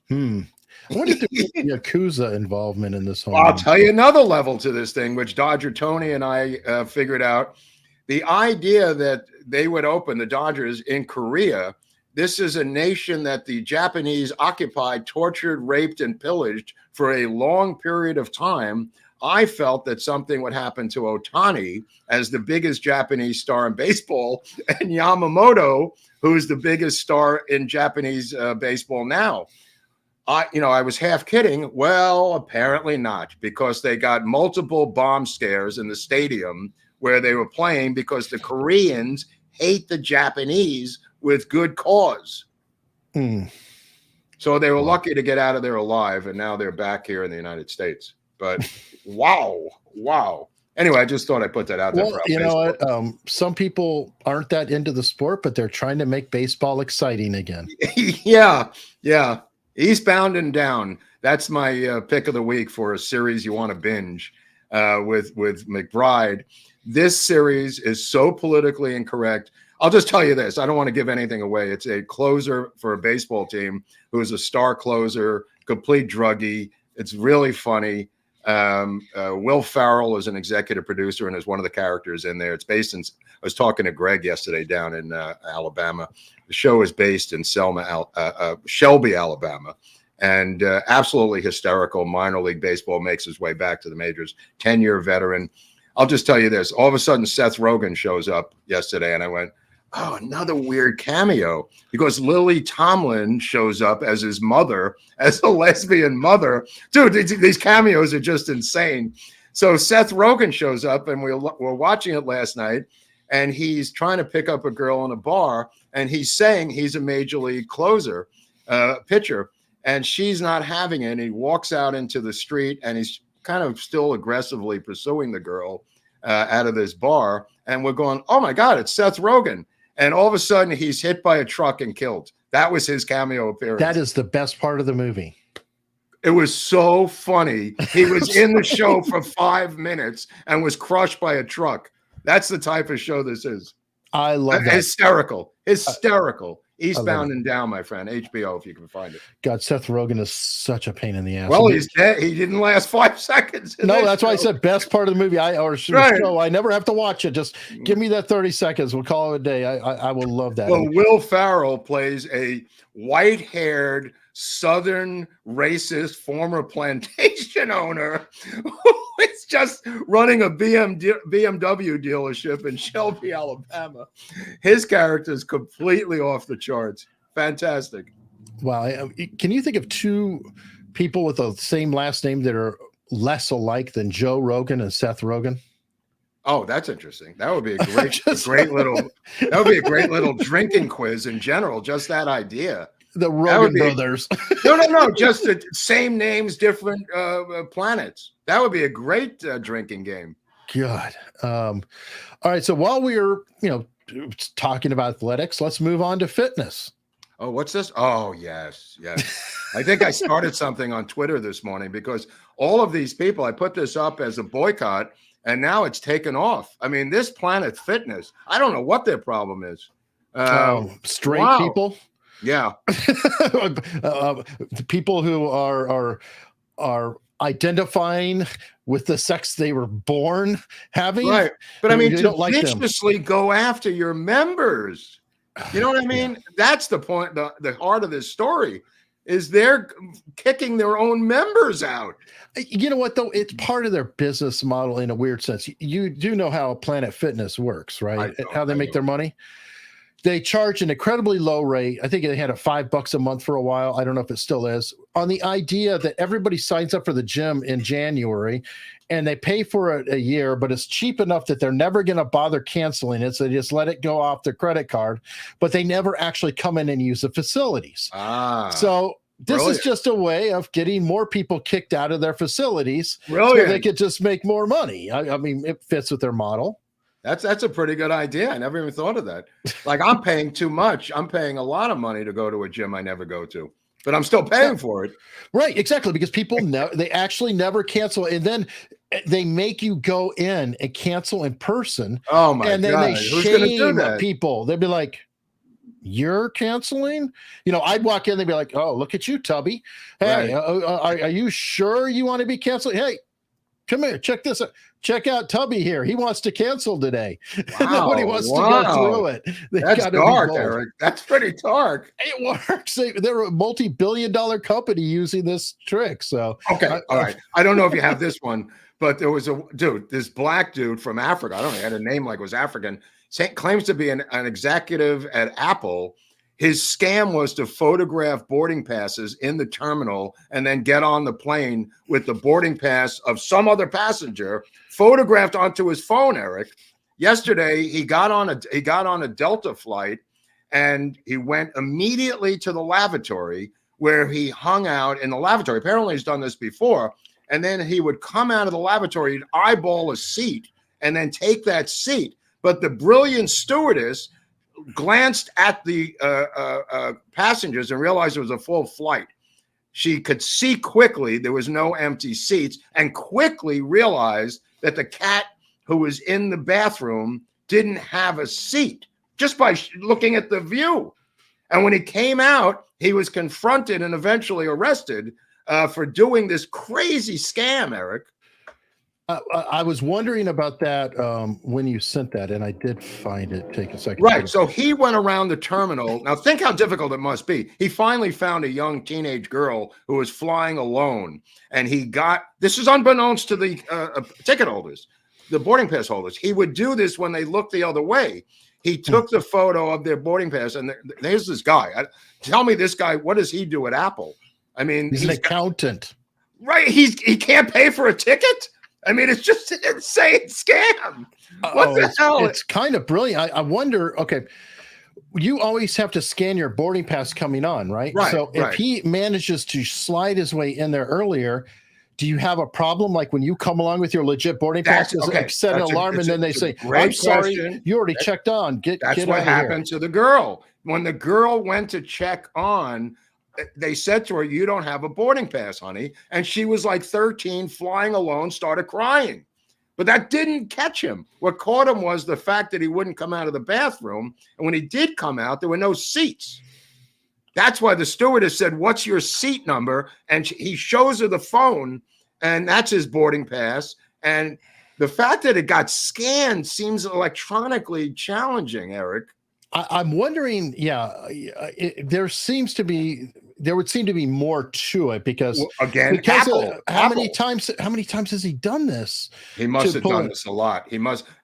I wonder if there's Yakuza involvement in this whole I'll tell you another level to this thing, which Dodger Tony and I figured out. The idea that they would open the Dodgers in Korea. This is a nation that the Japanese occupied, tortured, raped, and pillaged for a long period of time. I felt that something would happen to Ohtani as the biggest Japanese star in baseball, and Yamamoto, who's the biggest star in Japanese baseball now. I was half kidding. Well, apparently not, because they got multiple bomb scares in the stadium where they were playing because the Koreans hate the Japanese with good cause. So they were lucky to get out of there alive, and now they're back here in the United States. But wow. Anyway, I just thought I'd put that out there. Well, you know what? Some people aren't that into the sport, but they're trying to make baseball exciting again. Yeah. Eastbound and Down. That's my pick of the week for a series you want to binge with McBride. This series is so politically incorrect. I'll just tell you this. I don't want to give anything away. It's a closer for a baseball team who is a star closer, complete druggie. It's really funny. Will Ferrell is an executive producer and is one of the characters in there. It's based in, I was talking to Greg yesterday down in Alabama. The show is based in Shelby, Alabama, and absolutely hysterical. Minor league baseball makes his way back to the majors. 10-year veteran. I'll just tell you this. All of a sudden, Seth Rogen shows up yesterday, and I went, oh, another weird cameo, because Lily Tomlin shows up as his mother, as a lesbian mother. Dude, these cameos are just insane. So Seth Rogen shows up, and we're watching it last night, and he's trying to pick up a girl in a bar, and he's saying he's a major league closer, pitcher, and she's not having it. And he walks out into the street, and he's kind of still aggressively pursuing the girl out of this bar. And we're going, oh, my God, it's Seth Rogen. And all of a sudden, he's hit by a truck and killed. That was his cameo appearance. That is the best part of the movie. It was so funny. He was in the show for 5 minutes and was crushed by a truck. That's the type of show this is. I love that. Hysterical. Eastbound and Down, my friend. HBO, if you can find it. God, Seth Rogen is such a pain in the ass. Well, he's dead. He didn't last 5 seconds. No, that's why I said best part of the movie. Show. I never have to watch it. Just give me that 30 seconds. We'll call it a day. I will love that. Well, Will Ferrell plays a white-haired, Southern racist former plantation owner who is just running a BMW dealership in Shelby, Alabama. His character is completely off the charts. Fantastic. Wow. Can you think of 2 people with the same last name that are less alike than Joe Rogan and Seth Rogen? Oh, that's interesting. That would be a great little drinking quiz in general. Just that idea. The Rogan brothers. No. Just the same names, different planets. That would be a great drinking game. God. All right. So while we are, talking about athletics, let's move on to fitness. Oh, what's this? Oh, yes. I think I started something on Twitter this morning because all of these people, I put this up as a boycott, and now it's taken off. I mean, this Planet Fitness, I don't know what their problem is. Straight people? Yeah. The people who are identifying with the sex they were born having. Right. But I mean, to don't like viciously go after your members. You know what I mean? Yeah. That's the point. The heart of this story is they're kicking their own members out. You know what, though? It's part of their business model in a weird sense. You do know how Planet Fitness works, right? How they make their money. They charge an incredibly low rate. I think they had a $5 a month for a while. I don't know if it still is, on the idea that everybody signs up for the gym in January and they pay for it a year, but it's cheap enough that they're never going to bother canceling it. So they just let it go off their credit card, but they never actually come in and use the facilities. So this is just a way of getting more people kicked out of their facilities so they could just make more money. I mean, it fits with their model. That's a pretty good idea. I never even thought of that. Like, I'm paying too much. I'm paying a lot of money to go to a gym I never go to, but I'm still paying for it. Right, exactly, because people they actually never cancel, and then they make you go in and cancel in person. Oh my God! And then they shame people. They'd be like, "You're canceling?" I'd walk in. They'd be like, "Oh, look at you, Tubby. Hey, are you sure you want to be canceling? Hey, come here. Check this out. Check out Tubby here. He wants to cancel today." Wow, nobody wants to go through it. That's dark, Eric. That's pretty dark. It works. They're a multi-billion-dollar company using this trick. So okay, all right. I don't know if you have this one, but there was this black dude from Africa. I don't know. He had a name like it was African. Claims to be an executive at Apple. His scam was to photograph boarding passes in the terminal and then get on the plane with the boarding pass of some other passenger photographed onto his phone, Eric. Yesterday, he got on a Delta flight and he went immediately to the lavatory where he hung out in the lavatory. Apparently, he's done this before. And then he would come out of the lavatory, he'd eyeball a seat and then take that seat. But the brilliant stewardess glanced at the passengers and realized it was a full flight. She could see quickly there was no empty seats and quickly realized that the cat who was in the bathroom didn't have a seat just by looking at the view. And when he came out, he was confronted and eventually arrested for doing this crazy scam, Eric. I was wondering about that when you sent that, and I did find it. Take a second. Right. So he went around the terminal. Now, think how difficult it must be. He finally found a young teenage girl who was flying alone, and this is unbeknownst to the ticket holders, the boarding pass holders. He would do this when they looked the other way. He took the photo of their boarding pass, and there's this guy. Tell me this guy, what does he do at Apple? I mean, he's an accountant. Right. He can't pay for a ticket? I mean, it's just an insane scam. What the hell? It's kind of brilliant. I wonder, okay, you always have to scan your boarding pass coming on, right? So if he manages to slide his way in there earlier, do you have a problem? Like when you come along with your legit boarding pass, set an alarm and then they say, "I'm sorry, you already checked on. That's what happened to the girl. When the girl went to check on, they said to her, "You don't have a boarding pass, honey." And she was like 13, flying alone, started crying. But that didn't catch him. What caught him was the fact that he wouldn't come out of the bathroom. And when he did come out, there were no seats. That's why the stewardess said, "What's your seat number?" And he shows her the phone, and that's his boarding pass. And the fact that it got scanned seems electronically challenging, Eric. I'm wondering, there would seem to be more to it because Apple. How many times has he done this? He must have done this a lot.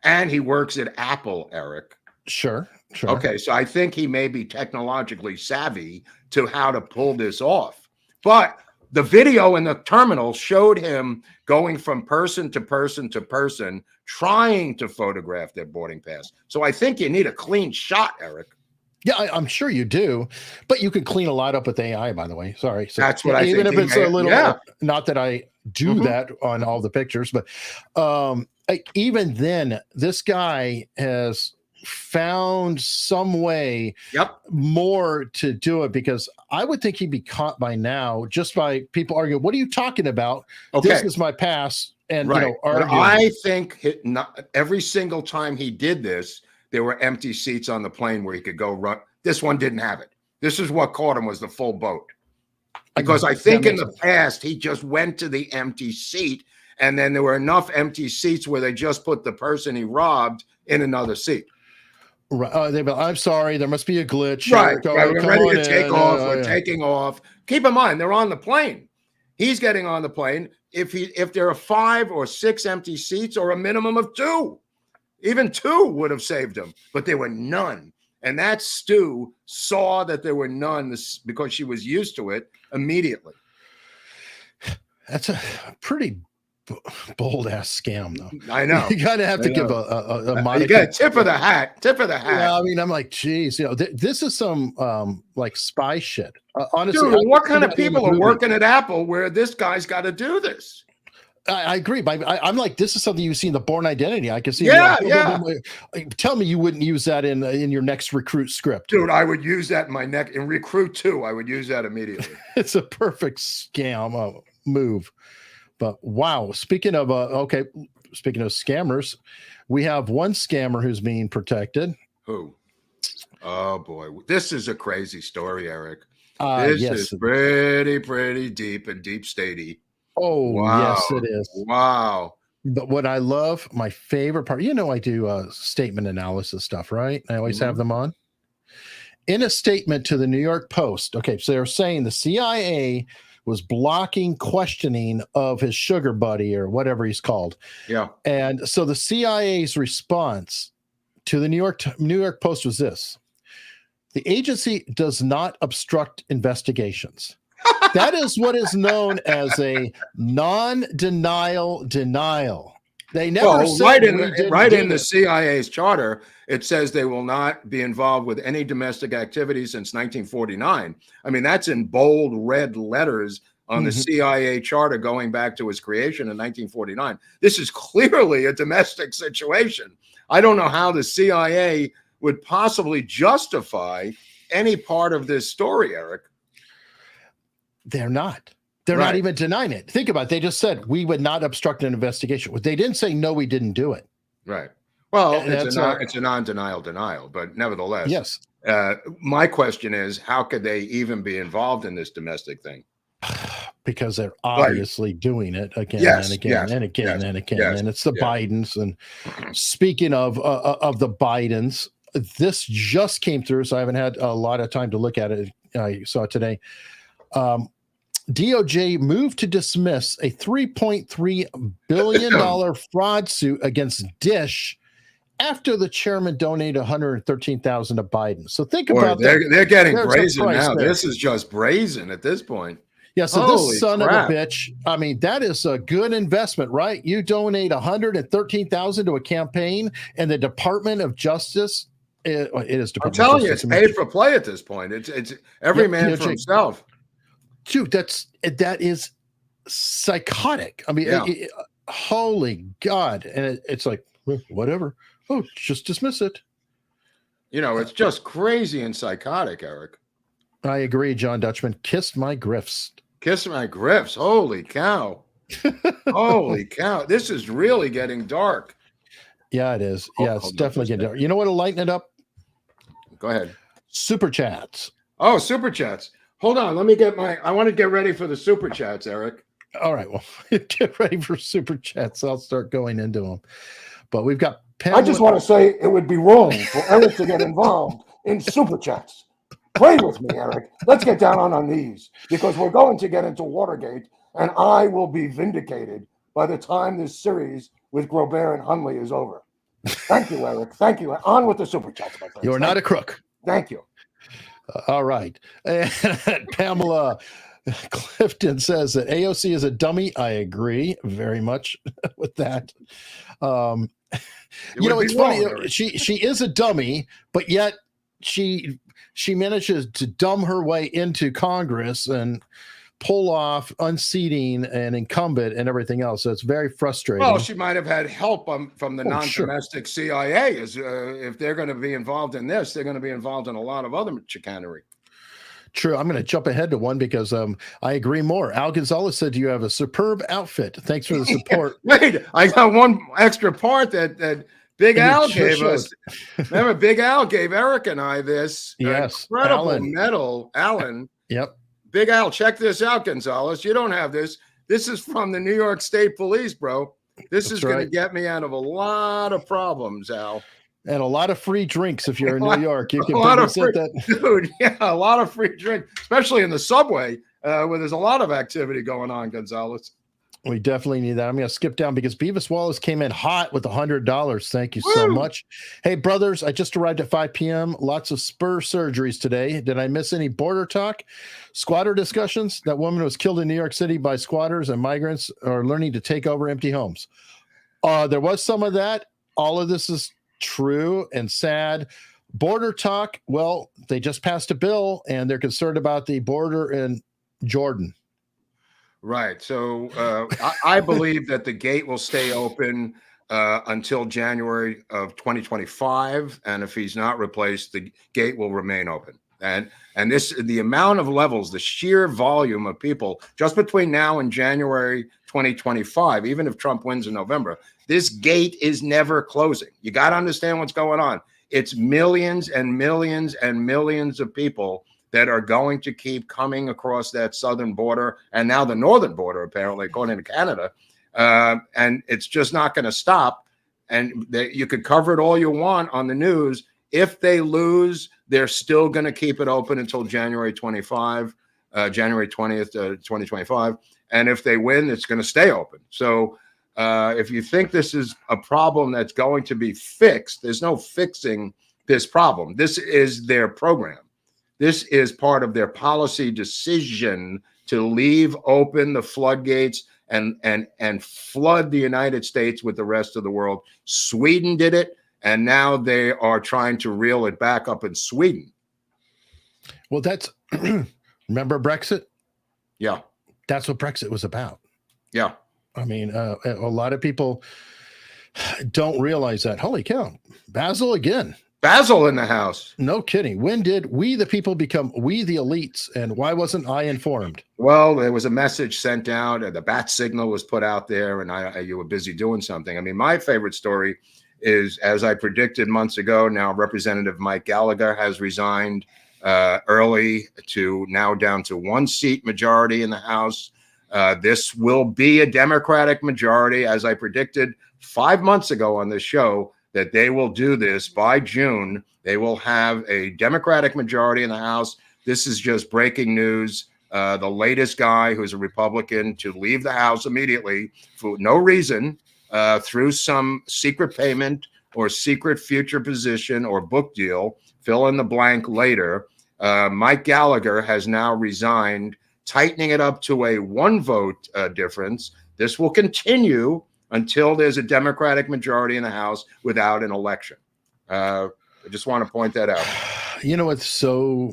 And he works at Apple, Eric. Sure. Okay, so I think he may be technologically savvy to how to pull this off. But the video in the terminal showed him going from person to person to person, trying to photograph their boarding pass. So I think you need a clean shot, Eric. Yeah, I'm sure you do, but you can clean a lot up with AI, by the way. Sorry. So That's what I even think. if it's a little, not that I do Mhm. that on all the pictures, but even then, this guy has found some way more to do it, because I would think he'd be caught by now just by people arguing, what are you talking about? Okay. This is my pass. And, Right. But arguing. I think every single time he did this, there were empty seats on the plane where he could go run. This one didn't have it. This is what caught him, was the full boat. Because I think in the past, he just went to the empty seat, and then there were enough empty seats where they just put the person he robbed in another seat. Right. I'm sorry, there must be a glitch. Right. We're ready to take off. We're taking off. Keep in mind, they're on the plane. He's getting on the plane. If there are 5 or 6 empty seats, or a minimum of 2, even 2 would have saved him, but there were none. And that Stu saw that there were none because she was used to it immediately. That's a pretty bold ass scam, though. I know. You gotta have to give a you got a tip of the hat. Tip of the hat. Yeah, I mean, I'm like, geez, this is some like spy shit. Honestly, dude, what kind of people are working at Apple where this guy's got to do this? I agree. I'm like, this is something you see in the Born Identity. I can see. Yeah. Tell me you wouldn't use that in your next recruit script. Dude, I would use that in Recruit 2. I would use that immediately. It's a perfect scam move. But wow, speaking of scammers, we have one scammer who's being protected. Who? Oh boy, this is a crazy story, Eric. This is pretty deep and deep statey. Oh, wow. Yes, it is. Wow. But what I love, my favorite part, I do statement analysis stuff, right? I always have them on. In a statement to the New York Post, okay, so they're saying the CIA was blocking questioning of his sugar buddy or whatever he's called. Yeah. And so the CIA's response to the New York Post was this: the agency does not obstruct investigations. That is what is known as a non-denial denial. They never said right in the CIA's charter, it says they will not be involved with any domestic activity since 1949. I mean, that's in bold red letters on the CIA charter going back to its creation in 1949. This is clearly a domestic situation. I don't know how the CIA would possibly justify any part of this story, Eric. They're not. They're not even denying it. Think about it. They just said we would not obstruct an investigation. They didn't say, no, we didn't do it. Right. Well, it's a non-denial denial, but nevertheless. Yes. My question is, how could they even be involved in this domestic thing? Because they're obviously doing it again and again and again and again. And it's the Bidens. And speaking of the Bidens, this just came through, so I haven't had a lot of time to look at it. I saw it today. DOJ moved to dismiss a $3.3 billion fraud suit against Dish after the chairman donated $113,000 to Biden. So think about that. They're getting brazen now. This is just brazen at this point. Yeah, so this son of a bitch, I mean, that is a good investment, right? You donate $113,000 to a campaign, and the Department of Justice, it is Department I'm telling of you, Justice, it's paid for play at this point. It's every man for himself. Dude, that is psychotic. I mean, holy God. And it's like, whatever. Oh, just dismiss it. It's just crazy and psychotic, Eric. I agree, John Dutchman. Kiss my griffs. Kiss my griffs. Holy cow. Holy cow. This is really getting dark. Yeah, it is. Yeah, it's definitely getting dark. You know what'll lighten it up? Go ahead. Super chats. Oh, super chats. Hold on. Let me I want to get ready for the super chats, Eric. All right. Well, get ready for super chats. I'll start going into them. But we've got Pamela. I just want to say it would be wrong for Eric to get involved in super chats. Pray with me, Eric. Let's get down on our knees, because we're going to get into Watergate, and I will be vindicated by the time this series with Grobert and Hunley is over. Thank you, Eric. Thank you. On with the super chats, my friend. You're not a crook. Thank you. All right. And Pamela Clifton says that AOC is a dummy. I agree very much with that. It's funny. She is a dummy, but yet she manages to dumb her way into Congress and pull off unseating an incumbent and everything else. So it's very frustrating. Well, she might have had help from the non-domestic CIA. If they're going to be involved in this, they're going to be involved in a lot of other chicanery. True. I'm going to jump ahead to one because I agree more. Al Gonzalez said you have a superb outfit. Thanks for the support. Wait, I got one extra part that Big Al gave us. Remember, Big Al gave Eric and I this incredible medal. Alan. Yep. Big Al, check this out, Gonzalez. You don't have this. This is from the New York State Police, bro. This is going to get me out of a lot of problems, Al. And a lot of free drinks if you're in New York. You can dude, yeah, a lot of free drinks, especially in the subway where there's a lot of activity going on, Gonzalez. We definitely need that. I'm going to skip down because Beavis Wallace came in hot with $100. Thank you so much. Hey, brothers, I just arrived at 5 p.m. Lots of spur surgeries today. Did I miss any border talk? Squatter discussions? That woman was killed in New York City by squatters, and migrants are learning to take over empty homes. There was some of that. All of this is true and sad. Border talk, well, they just passed a bill, and they're concerned about the border in Jordan. Right. So I believe that the gate will stay open until January of 2025. And if he's not replaced, the gate will remain open. And the amount of levels, the sheer volume of people just between now and January 2025, even if Trump wins in November, this gate is never closing. You got to understand what's going on. It's millions and millions and millions of people that are going to keep coming across that southern border and now the northern border, apparently, according to Canada. And it's just not going to stop. And you could cover it all you want on the news. If they lose, they're still going to keep it open until January 20th, 2025. And if they win, it's going to stay open. So if you think this is a problem that's going to be fixed, there's no fixing this problem. This is their program. This is part of their policy decision to leave open the floodgates and flood the United States with the rest of the world. Sweden did it, and now they are trying to reel it back up in Sweden. Well, that's remember Brexit? Yeah. That's what Brexit was about. Yeah. I mean, a lot of people don't realize that. Holy cow. Basil again. Basil in the house. No kidding. When did we, the people, become we, the elites? And why wasn't I informed? Well, there was a message sent out, and the bat signal was put out there, and you were busy doing something. I mean, my favorite story is, as I predicted months ago, now Representative Mike Gallagher has resigned early to now down to 1 seat majority in the House. This will be a Democratic majority, as I predicted 5 months ago on this show, that they will do this by June. They will have a Democratic majority in the House. This is just breaking news. The latest guy who's a Republican to leave the House immediately for no reason, through some secret payment or secret future position or book deal, fill in the blank later. Mike Gallagher has now resigned, tightening it up to a 1 vote difference. This will continue until there's a Democratic majority in the House without an election. I just want to point that out. You know what's so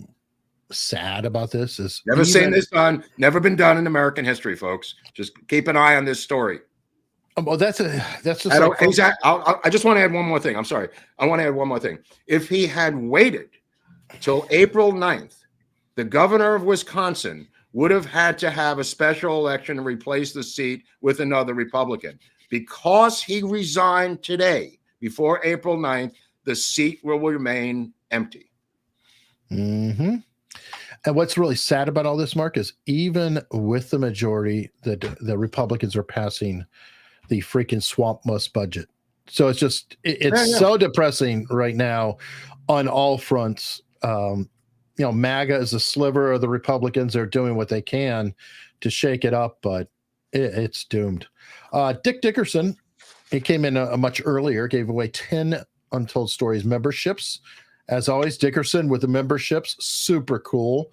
sad about this is never seen this done, never been done in American history, folks. Just keep an eye on this story. Well, that's just I just want to add one more thing. I'm sorry. I want to add one more thing. If he had waited till April 9th, the governor of Wisconsin would have had to have a special election to replace the seat with another Republican. Because he resigned today, before April 9th, the seat will remain empty. Mm-hmm. And what's really sad about all this, Mark, is even with the majority, the Republicans are passing the freaking swamp must budget. So it's just, it's so depressing right now on all fronts. MAGA is a sliver of the Republicans. They're doing what they can to shake it up, but it's doomed. Dick Dickerson, he came in much earlier, gave away 10 Untold Stories memberships. As always, Dickerson with the memberships, super cool.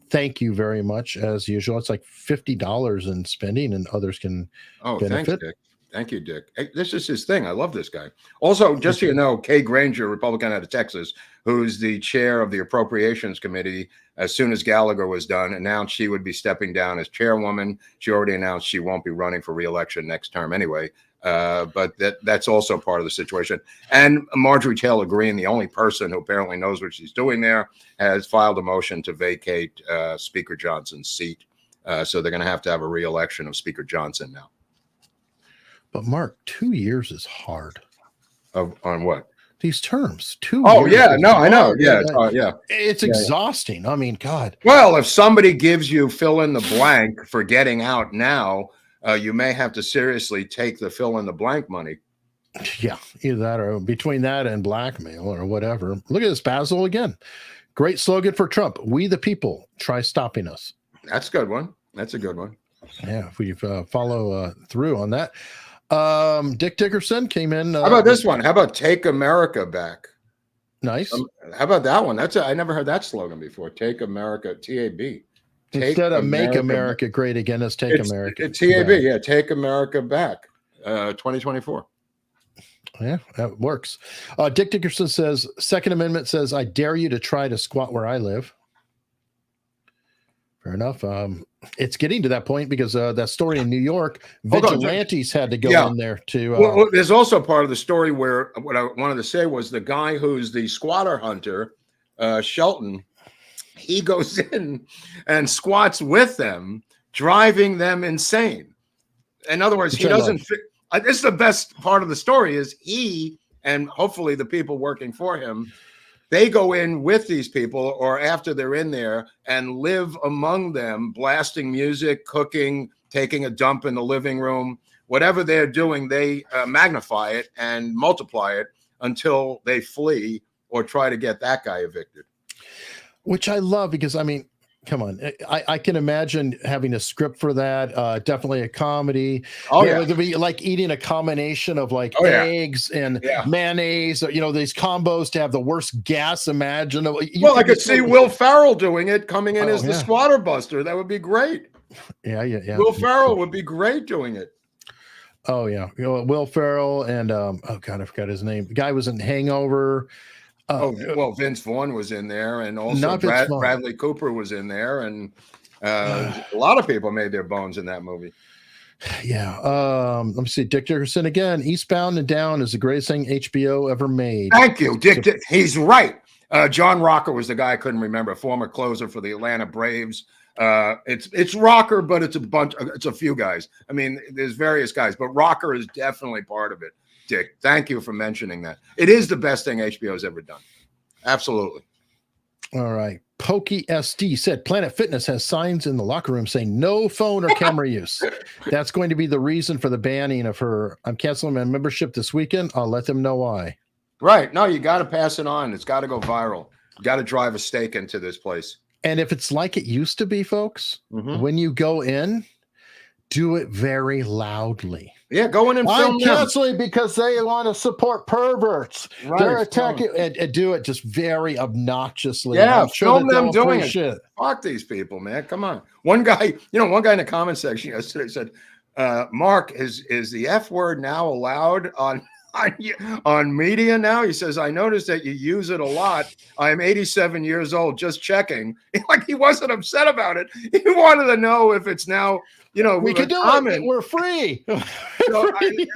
Thank you very much, as usual. It's like $50 in spending, and others can benefit. Thanks, Dick. Thank you, Dick. Hey, this is his thing. I love this guy. Also, just so you know, Kay Granger, Republican out of Texas, who's the chair of the Appropriations Committee, as soon as Gallagher was done, announced she would be stepping down as chairwoman. She already announced she won't be running for re-election next term anyway. But that's also part of the situation. And Marjorie Taylor Greene, the only person who apparently knows what she's doing there, has filed a motion to vacate Speaker Johnson's seat. So they're going to have a re-election of Speaker Johnson now. But Mark, 2 years is hard. On what? These terms. 2 Oh, years. yeah. No, I know. Yeah. It's exhausting. I mean, God. Well, if somebody gives you fill in the blank for getting out now, you may have to seriously take the fill in the blank money. Yeah, either that or between that and blackmail or whatever. Look at this, Basil, again. Great slogan for Trump. We the people, try stopping us. That's a good one. That's a good one. Yeah, if we follow through on that. Dick Dickerson came in. How about this one? How about Take America Back? Nice. How about that one? I never heard that slogan before. Take America, TAB. Instead of Make America Great Again, it's America. TAB, back. Yeah, Take America Back, 2024. Yeah, that works. Dick Dickerson says, Second Amendment says, I dare you to try to squat where I live. Fair enough. It's getting to that point because that story in New York, vigilantes had to go in there to. Well, there's also part of the story where what I wanted to say was the guy who's the squatter hunter, Shelton, he goes in and squats with them, driving them insane. In other words, he doesn't. This is the best part of the story is he and hopefully the people working for him. They go in with these people or after they're in there and live among them, blasting music, cooking, taking a dump in the living room, whatever they're doing, they magnify it and multiply it until they flee or try to get that guy evicted. Which I love because, I mean, come on. I can imagine having a script for that. Definitely a comedy. Oh, yeah. It would be like eating a combination of like eggs and mayonnaise, or, these combos to have the worst gas imaginable. Well, I could see Will Ferrell doing it, coming in as the squatter buster. That would be great. Yeah. Will Ferrell would be great doing it. Oh, yeah. Will Ferrell and, oh, God, I forgot his name. The guy was in Hangover. Well, Vince Vaughn was in there, and also Bradley Cooper was in there, and a lot of people made their bones in that movie. Yeah. Let me see. Dick Dickerson again. Eastbound and Down is the greatest thing HBO ever made. Thank you, Dick. He's right. John Rocker was the guy I couldn't remember, former closer for the Atlanta Braves. It's Rocker, but it's a few guys. I mean, there's various guys, but Rocker is definitely part of it. Dick, thank you for mentioning that. It is the best thing HBO's ever done. Absolutely. All right. Pokey SD said Planet Fitness has signs in the locker room saying no phone or camera use. That's going to be the reason for the banning of her. I'm canceling my membership this weekend. I'll let them know why. Right. No, you got to pass it on. It's got to go viral. You got to drive a stake into this place. And if it's like it used to be, folks, when you go in, do it very loudly. Yeah, go in and film I'm canceling because they want to support perverts. Right, they're attacking and do it just very obnoxiously. Yeah, film them doing it. Fuck these people, man. Come on. One guy in the comment section yesterday said, Mark, is the F word now allowed on media now? He says, I noticed that you use it a lot. I'm 87 years old, just checking. Like he wasn't upset about it. He wanted to know if it's now, we can do it. We're free.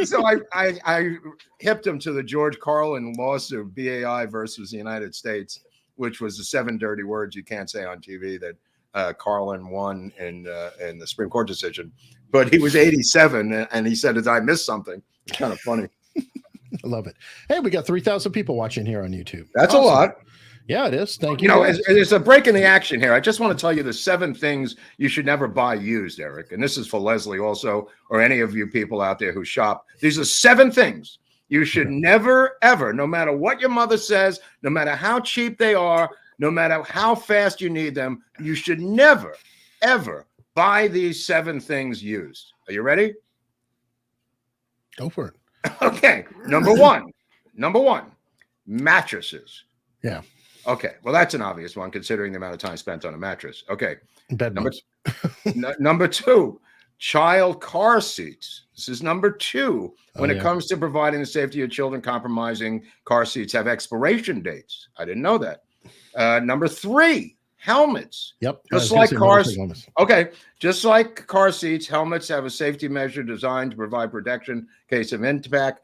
So I hipped him to the George Carlin lawsuit, BAI versus the United States, which was the 7 dirty words you can't say on TV that Carlin won in the Supreme Court decision. But he was 87, and he said, I missed something. It's kind of funny. I love it. Hey, we got 3,000 people watching here on YouTube. That's awesome. A lot. Yeah, it is. Thank you. There's a break in the action here. I just want to tell you the 7 things you should never buy used, Eric. And this is for Leslie also, or any of you people out there who shop. These are 7 things you should never, ever, no matter what your mother says, no matter how cheap they are, no matter how fast you need them, you should never, ever buy these 7 things used. Are you ready? Go for it. Okay. Number one, mattresses. Yeah. Okay. Well, that's an obvious one considering the amount of time spent on a mattress. Okay. Bed number 2, child car seats. This is number 2. When it comes to providing the safety of children, compromising car seats have expiration dates. I didn't know that. Number 3, helmets. Yep. Just like cars. Okay. Just like car seats, helmets have a safety measure designed to provide protection in case of impact.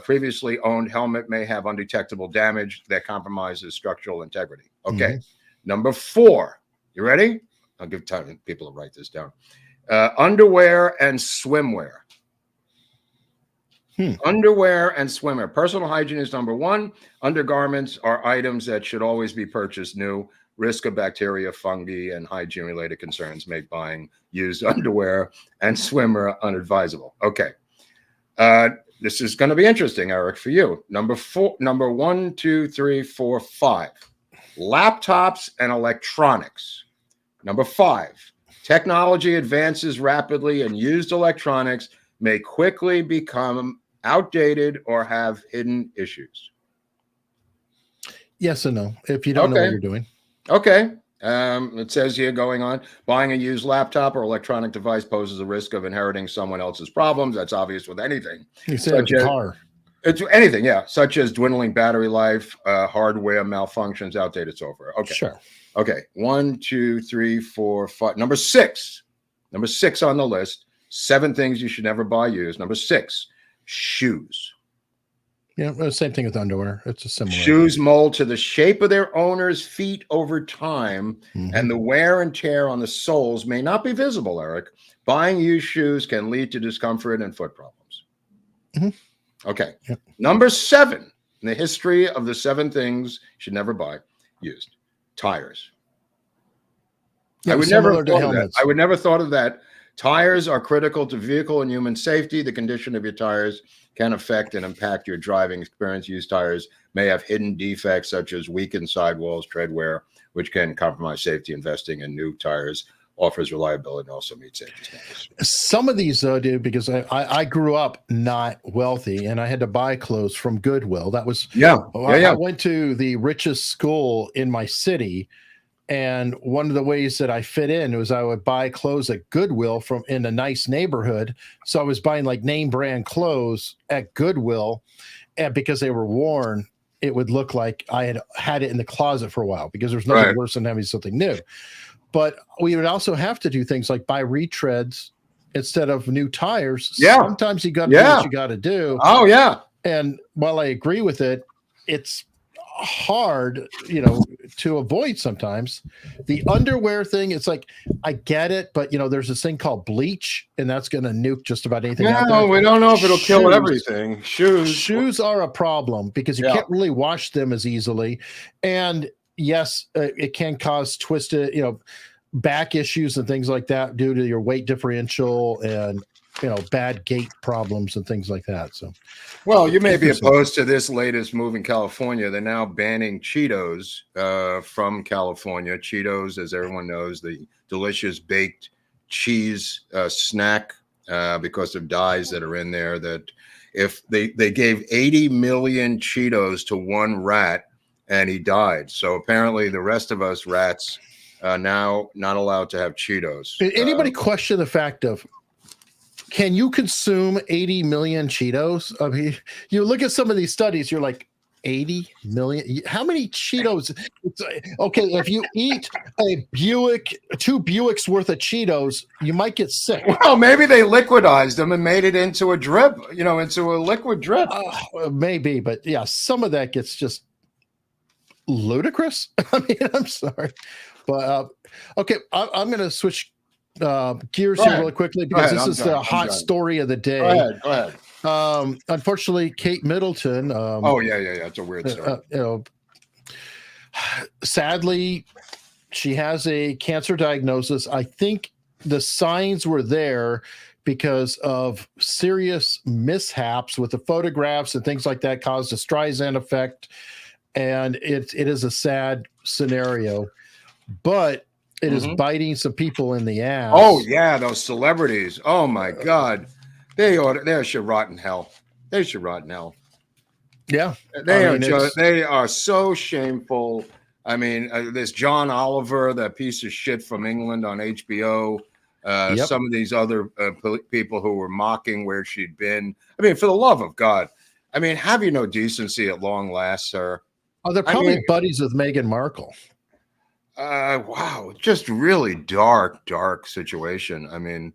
Previously owned helmet may have undetectable damage that compromises structural integrity. Okay. Number 4. You ready? I'll give time for people to write this down. Underwear and swimwear. Underwear and swimwear. Personal hygiene is number 1. Undergarments are items that should always be purchased new. Risk of bacteria, fungi, and hygiene-related concerns make buying used underwear and swimwear unadvisable. Okay. This is going to be interesting, Eric, for you. Number 1, 2, 3, 4, 5. Laptops and electronics. Number 5. Technology advances rapidly, and used electronics may quickly become outdated or have hidden issues. Yes and no, if you don't know what you're doing. Okay. It says here going on, buying a used laptop or electronic device poses a risk of inheriting someone else's problems. That's obvious with anything. You said it's a car. It's anything, yeah, such as dwindling battery life, hardware malfunctions, outdated software. Okay. Sure. Okay. 1, 2, 3, 4, 5. Number 6. Number 6 on the list. 7 things you should never buy used. Number 6, shoes. Yeah, same thing with underwear. It's a similar. Shoes mold to the shape of their owner's feet over time, and the wear and tear on the soles may not be visible, Eric. Buying used shoes can lead to discomfort and foot problems. Okay. Yep. Number 7 in the history of the 7 things you should never buy used. Tires. Yeah, I would never have thought of that. I would never thought of that. Tires are critical to vehicle and human safety. The condition of your tires can affect and impact your driving experience. Used tires may have hidden defects such as weakened sidewalls, tread wear, which can compromise safety. Investing in new tires offers reliability and also meets safety standards. Some of these, though, dude, because I grew up not wealthy and I had to buy clothes from Goodwill. That was, I went to the richest school in my city. And one of the ways that I fit in was I would buy clothes at Goodwill from in a nice neighborhood. So I was buying like name brand clothes at Goodwill, and because they were worn, it would look like I had it in the closet for a while, because there's nothing worse than having something new. But we would also have to do things like buy retreads instead of new tires. Yeah. Sometimes you got to do what you got to do. Oh, yeah. And while I agree with it, it's hard, to avoid sometimes. The underwear thing, it's like, I get it, but there's this thing called bleach, and that's going to nuke just about anything out there. We don't know if it'll kill everything. Shoes are a problem because you can't really wash them as easily. And yes, it can cause twisted, back issues and things like that due to your weight differential and bad gait problems and things like that. So, well, you may be opposed to this latest move in California. They're now banning Cheetos from California. Cheetos, as everyone knows, the delicious baked cheese snack, because of dyes that are in there. That if they gave 80 million Cheetos to one rat and he died. So apparently the rest of us rats now not allowed to have Cheetos. Did anybody question the fact of, can you consume 80 million Cheetos? I mean, you look at some of these studies, you're like, 80 million? How many Cheetos? Okay, if you eat a Buick, 2 Buicks worth of Cheetos, you might get sick. Well, maybe they liquidized them and made it into a drip, into a liquid drip. Maybe, but yeah, some of that gets just ludicrous. I mean, I'm sorry. But okay, I'm going to switch gears here really quickly, because this is the hot story of the day. Go ahead. Unfortunately, Kate Middleton. It's a weird story. Sadly, she has a cancer diagnosis. I think the signs were there because of serious mishaps with the photographs and things like that caused a Streisand effect, and it is a sad scenario, but it is biting some people in the ass. Oh yeah, those celebrities. Oh my God, they should rot in hell. They should rot in hell. Yeah, they are so shameful. I mean, this John Oliver, that piece of shit from England on HBO. some of these other people who were mocking where she'd been. I mean, for the love of God, I mean, have you no decency at long last, sir? Oh, they're probably buddies with Meghan Markle. Wow, just really dark situation. I mean,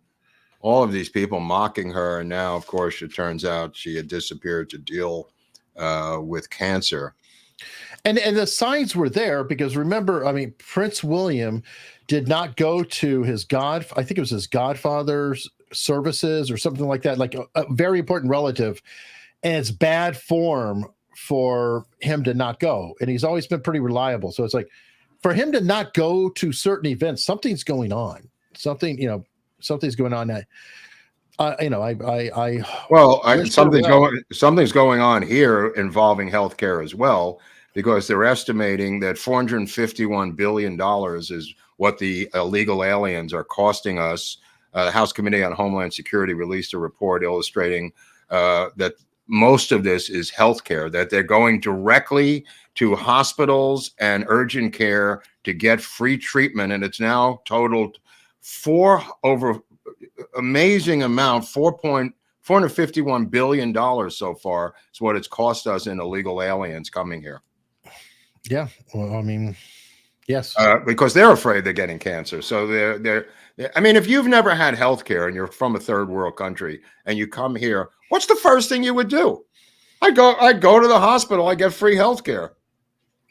all of these people mocking her, and now, of course, it turns out she had disappeared to deal with cancer. And the signs were there because remember, I mean, Prince William did not go to I think it was his godfather's services or something like that, like a very important relative, and it's bad form for him to not go. And he's always been pretty reliable. So it's like for him to not go to certain events, something's going on. Something's going on that something's going on here involving healthcare as well, because they're estimating that $451 billion is what the illegal aliens are costing us. The House Committee on Homeland Security released a report illustrating that most of this is healthcare, that they're going directly to hospitals and urgent care to get free treatment. And it's now totaled amazing amount, $451 billion so far is what it's cost us in illegal aliens coming here. Yeah. Well, I mean, yes. Because they're afraid they're getting cancer. So I mean, if you've never had health care and you're from a third world country and you come here, what's the first thing you would do? I go to the hospital, I get free health care.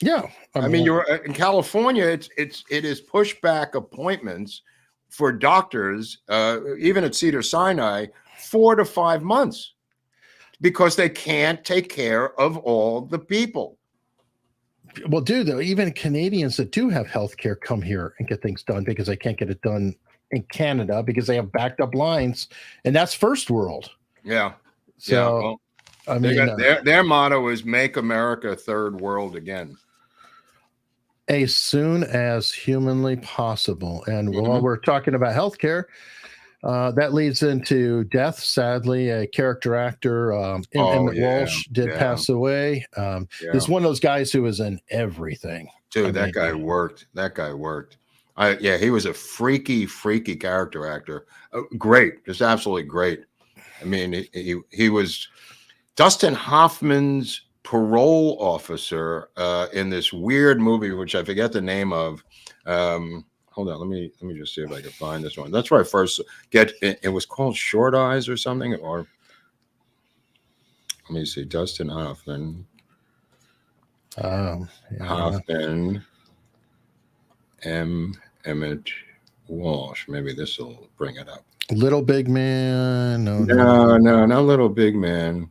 Yeah. I mean, you're in California, it is pushback appointments for doctors, even at Cedars-Sinai, 4 to 5 months, because they can't take care of all the people. Well, though, even Canadians that do have health care come here and get things done because they can't get it done in Canada because they have backed up lines, and that's first world. Yeah. So, yeah, well, I mean, their motto is "Make America Third World Again." As soon as humanly possible. And while we're talking about healthcare, that leads into death. Sadly, a character actor, Emmett Walsh, did pass away. He's one of those guys who was in everything. Dude, that guy worked. He was a freaky character actor. Great, just absolutely great. I mean, he was Dustin Hoffman's parole officer in this weird movie, which I forget the name of. Hold on, let me just see if I can find this one. That's where I first get it. It was called Short Eyes or something, or let me see, Dustin Hoffman. Hoffman, Emmett Walsh. Maybe this will bring it up. Little Big Man. No, not Little Big Man.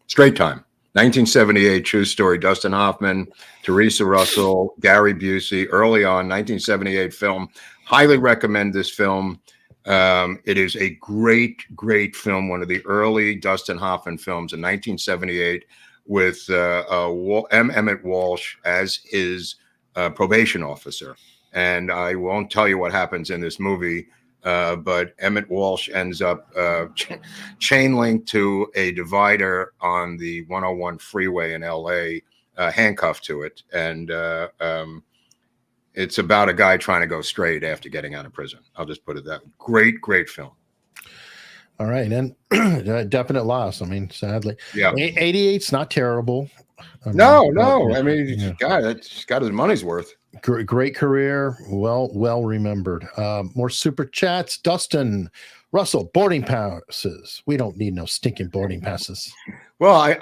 Straight Time, 1978, true story. Dustin Hoffman, Teresa Russell, Gary Busey, early on, 1978 film. Highly recommend this film. It is a great film, one of the early Dustin Hoffman films in 1978 with Emmett Walsh as his probation officer. And I won't tell you what happens in this movie, but Emmett Walsh ends up chain linked to a divider on the 101 freeway in LA, handcuffed to it. And it's about a guy trying to go straight after getting out of prison. I'll just put it that way. Great film. All right. And definite loss. I mean, sadly. Yeah. 88's not terrible. No. I mean, God, it's got his money's worth. Great career. Well remembered. More super chats. Dustin Russell, boarding passes. We don't need no stinking boarding passes. Well,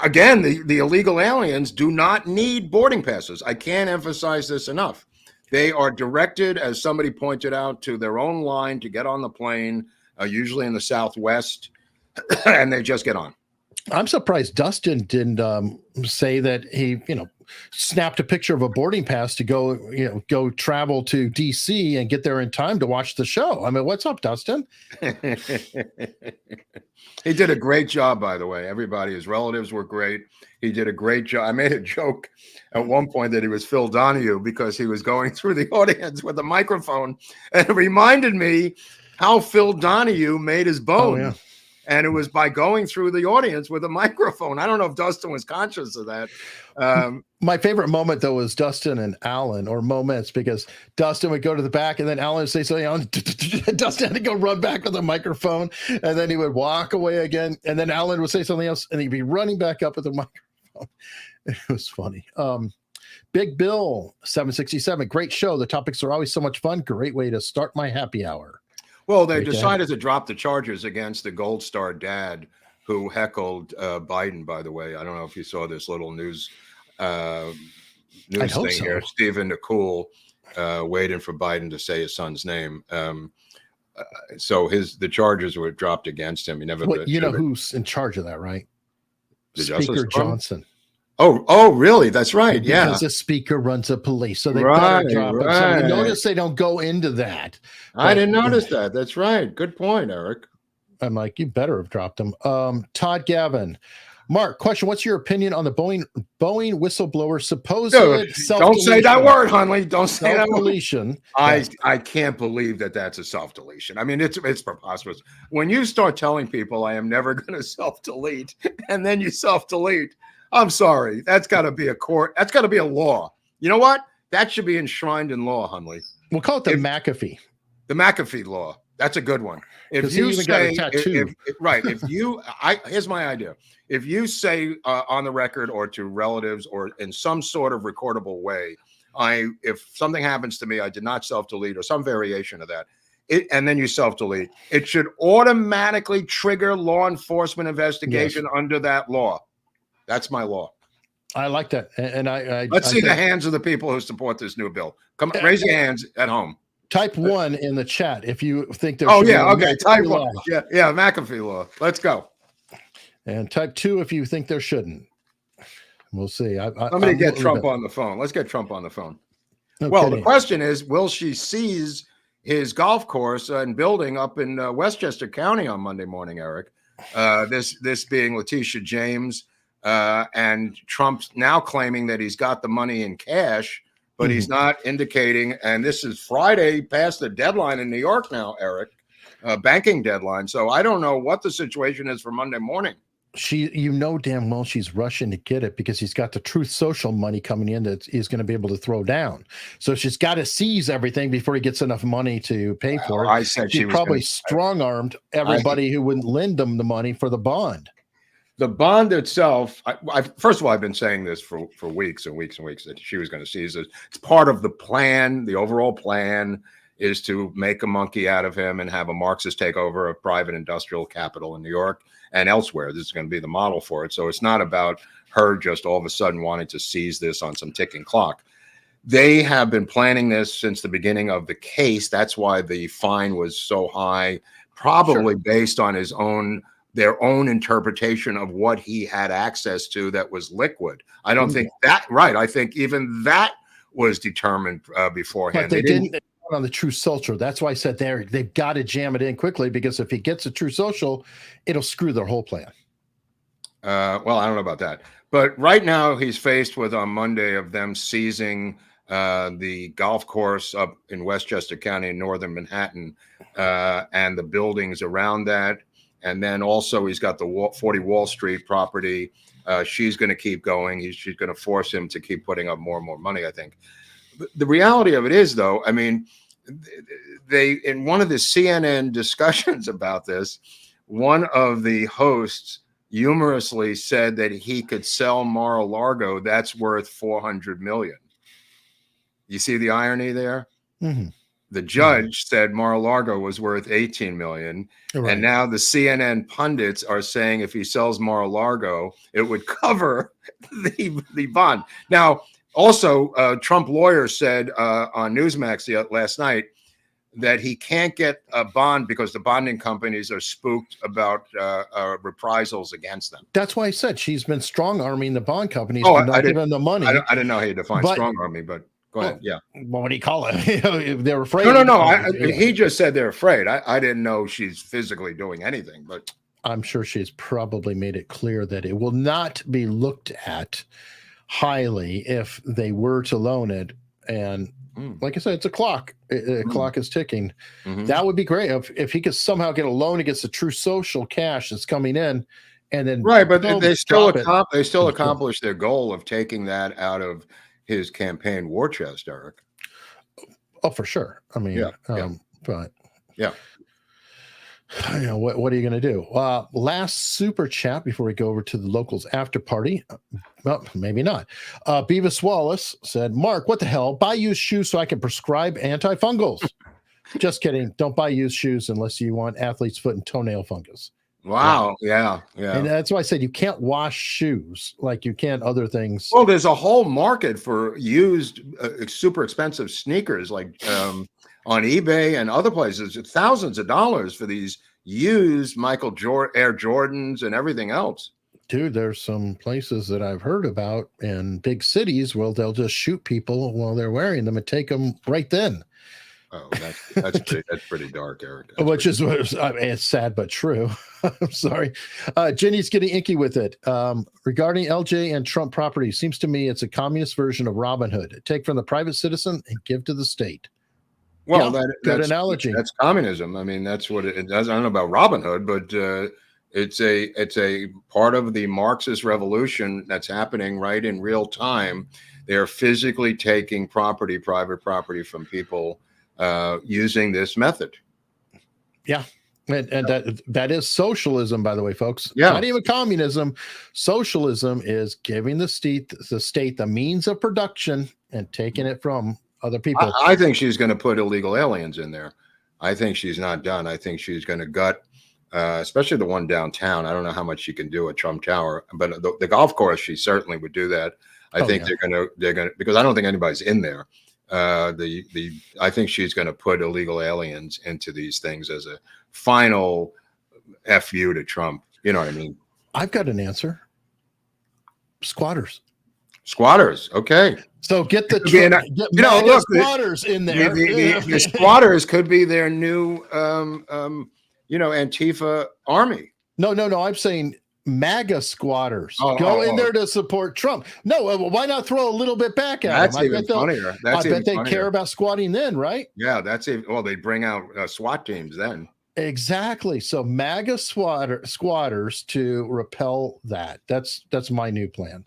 again, the illegal aliens do not need boarding passes. I can't emphasize this enough. They are directed, as somebody pointed out, to their own line to get on the plane, usually in the Southwest, and they just get on. I'm surprised Dustin didn't say that he, snapped a picture of a boarding pass to go travel to DC and get there in time to watch the show. I mean, what's up, Dustin? He did a great job, by the way. Everybody, his relatives were great. He did a great job. I made a joke at one point that he was Phil Donahue because he was going through the audience with a microphone, and it reminded me how Phil Donahue made his bones. And it was by going through the audience with a microphone. I don't know if Dustin was conscious of that. My favorite moment, though, was Dustin and Alan, or moments, because Dustin would go to the back and then Alan would say something. Dustin had to go run back with the microphone, and then he would walk away again. And then Alan would say something else, and he'd be running back up with the microphone. It was funny. Big Bill, 767. Great show. The topics are always so much fun. Great way to start my happy hour. Well, they decided to drop the charges against the Gold Star dad who heckled Biden, by the way. I don't know if you saw this little news thing here. Stephen McCool waiting for Biden to say his son's name. So the charges were dropped against him. He never. Well, you know who's in charge of that, right? Speaker Johnson. Oh, really? That's right. Yeah. Because the speaker runs the police. So they better drop it. So you notice they don't go into that. I didn't notice that. That's right. Good point, Eric. I'm like, you better have dropped them. Todd Gavin. Mark, question. What's your opinion on the Boeing whistleblower supposed don't say that word, Hunley. Don't say that word. I can't believe that's a self-deletion. I mean, it's preposterous. When you start telling people I am never going to self-delete, and then you self-delete, I'm sorry. That's got to be a court. That's got to be a law. You know what? That should be enshrined in law, Hunley. We'll call it the McAfee. The McAfee law. That's a good one. If you say, here's my idea. If you say on the record or to relatives or in some sort of recordable way, if something happens to me, I did not self-delete or some variation of that, and then you self-delete, it should automatically trigger law enforcement investigation under that law. That's my law. I like that. And let's see the hands of the people who support this new bill. Come raise your hands at home. Type 1 in the chat if you think there's type 1. Yeah, McAfee law. Let's go. And type 2 if you think there shouldn't. We'll see. Somebody get Trump on the phone. Let's get Trump on the phone. Okay. Well, the question is, will she seize his golf course and building up in Westchester County on Monday morning, Eric? This being Letitia James. And Trump's now claiming that he's got the money in cash, but he's not indicating. And this is Friday, past the deadline in New York now, Eric, banking deadline. So I don't know what the situation is for Monday morning. Damn well she's rushing to get it because he's got the Truth Social money coming in that he's going to be able to throw down. So she's got to seize everything before he gets enough money to pay for it. I said she probably strong-armed everybody who wouldn't lend them the money for the bond. The bond itself, first of all, I've been saying this for weeks and weeks and weeks that she was going to seize it. It's part of the plan. The overall plan is to make a monkey out of him and have a Marxist takeover of private industrial capital in New York and elsewhere. This is going to be the model for it. So it's not about her just all of a sudden wanting to seize this on some ticking clock. They have been planning this since the beginning of the case. That's why the fine was so high, probably based on their own interpretation of what he had access to that was liquid. I don't think that, right. I think even that was determined beforehand. But they didn't on the True Social. That's why I said they've got to jam it in quickly, because if he gets a True Social, it'll screw their whole plan. Well, I don't know about that. But right now he's faced with on Monday of them seizing the golf course up in Westchester County in northern Manhattan and the buildings around that. And then also he's got the 40 Wall Street property. She's going to keep going. She's going to force him to keep putting up more and more money, I think. The reality of it is, though, I mean, they in one of the CNN discussions about this, one of the hosts humorously said that he could sell Mar-a-Lago. That's worth $400 million. You see the irony there? Mm-hmm. The judge said Mar-a-Lago was worth $18 million. Right. And now the CNN pundits are saying if he sells Mar-a-Lago, it would cover the bond. Now, also, Trump lawyers said on Newsmax last night that he can't get a bond because the bonding companies are spooked about reprisals against them. That's why I said she's been strong-arming the bond companies for not giving them the money. I didn't know how you define strong-arming, but go ahead. Yeah. Well, what do you call it? They're afraid. No. He just said they're afraid. I didn't know she's physically doing anything, but I'm sure she's probably made it clear that it will not be looked at highly if they were to loan it And like I said, it's a clock. A clock is ticking. That would be great if he could somehow get a loan against the true social cash that's coming in, and then right. But they still accomplish their goal of taking that out of his campaign war chest, Eric. Oh, for sure. I mean, but you know, what are you going to do? Last super chat before we go over to the locals after party. Well, maybe not. Beavis Wallace said, Mark, what the hell? Buy used shoes so I can prescribe antifungals. Just kidding. Don't buy used shoes unless you want athlete's foot and toenail fungus. Wow. Yeah. And that's why I said you can't wash shoes like you can other things. Well, there's a whole market for used, super expensive sneakers, like on eBay and other places. It's thousands of dollars for these used Air Jordans and everything else. Dude, there's some places that I've heard about in big cities where they'll just shoot people while they're wearing them and take them right then. Oh, that's pretty dark, Eric. It's sad but true. I'm sorry. Jenny's getting inky with it. Regarding LJ and Trump property, seems to me it's a communist version of Robin Hood. Take from the private citizen and give to the state. Well, good analogy. That's communism. I mean, that's what it does. I don't know about Robin Hood, but it's a part of the Marxist revolution that's happening right in real time. They're physically taking private property from people using this method. Yeah. And that is socialism, by the way, folks. Yeah. Not even communism. Socialism is giving the state the means of production and taking it from other people. I think she's going to put illegal aliens in there. I think she's not done. I think she's going to gut, especially the one downtown. I don't know how much she can do at Trump Tower, but the golf course, she certainly would do that. I think they're going to, because I don't think anybody's in there. I think she's going to put illegal aliens into these things as a final FU to Trump. You know what I mean? I've got an answer. Squatters. Okay. So get the squatters in there. The squatters could be their new, Antifa army. No. I'm saying MAGA squatters go in there to support Trump. No, why not throw a little bit back at them? Even funnier. I bet they care about squatting then, right? Yeah, they bring out SWAT teams then. Exactly. So MAGA squatters to repel that. That's my new plan.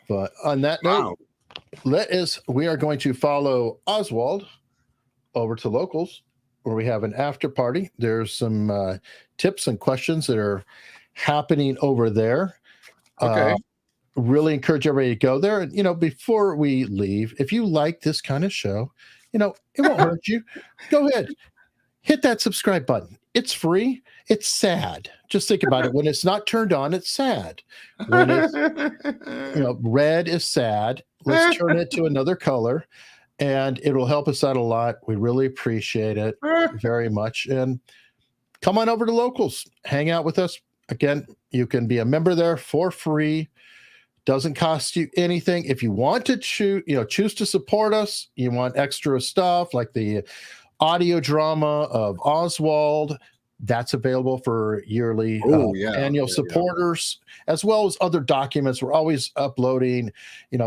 But on that note, we are going to follow Oswald over to locals, where we have an after party. There's some tips and questions that are happening over there. Okay. Really encourage everybody to go there. And, before we leave, if you like this kind of show, it won't hurt you. Go ahead. Hit that subscribe button. It's free. It's sad. Just think about it. When it's not turned on, it's sad. When it's, red is sad. Let's turn it to another color, and it will help us out a lot. We really appreciate it very much. And come on over to Locals. Hang out with us. Again, you can be a member there for free. Doesn't cost you anything. If you want to choose to support us, you want extra stuff like the audio drama of Oswald, that's available for yearly annual supporters, as well as other documents. We're always uploading,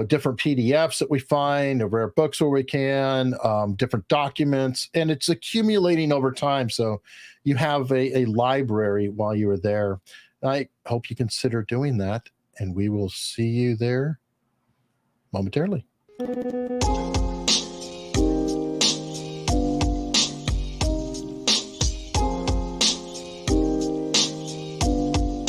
different PDFs that we find, rare books where we can, different documents, and it's accumulating over time. So you have a library while you are there. I hope you consider doing that, and we will see you there momentarily.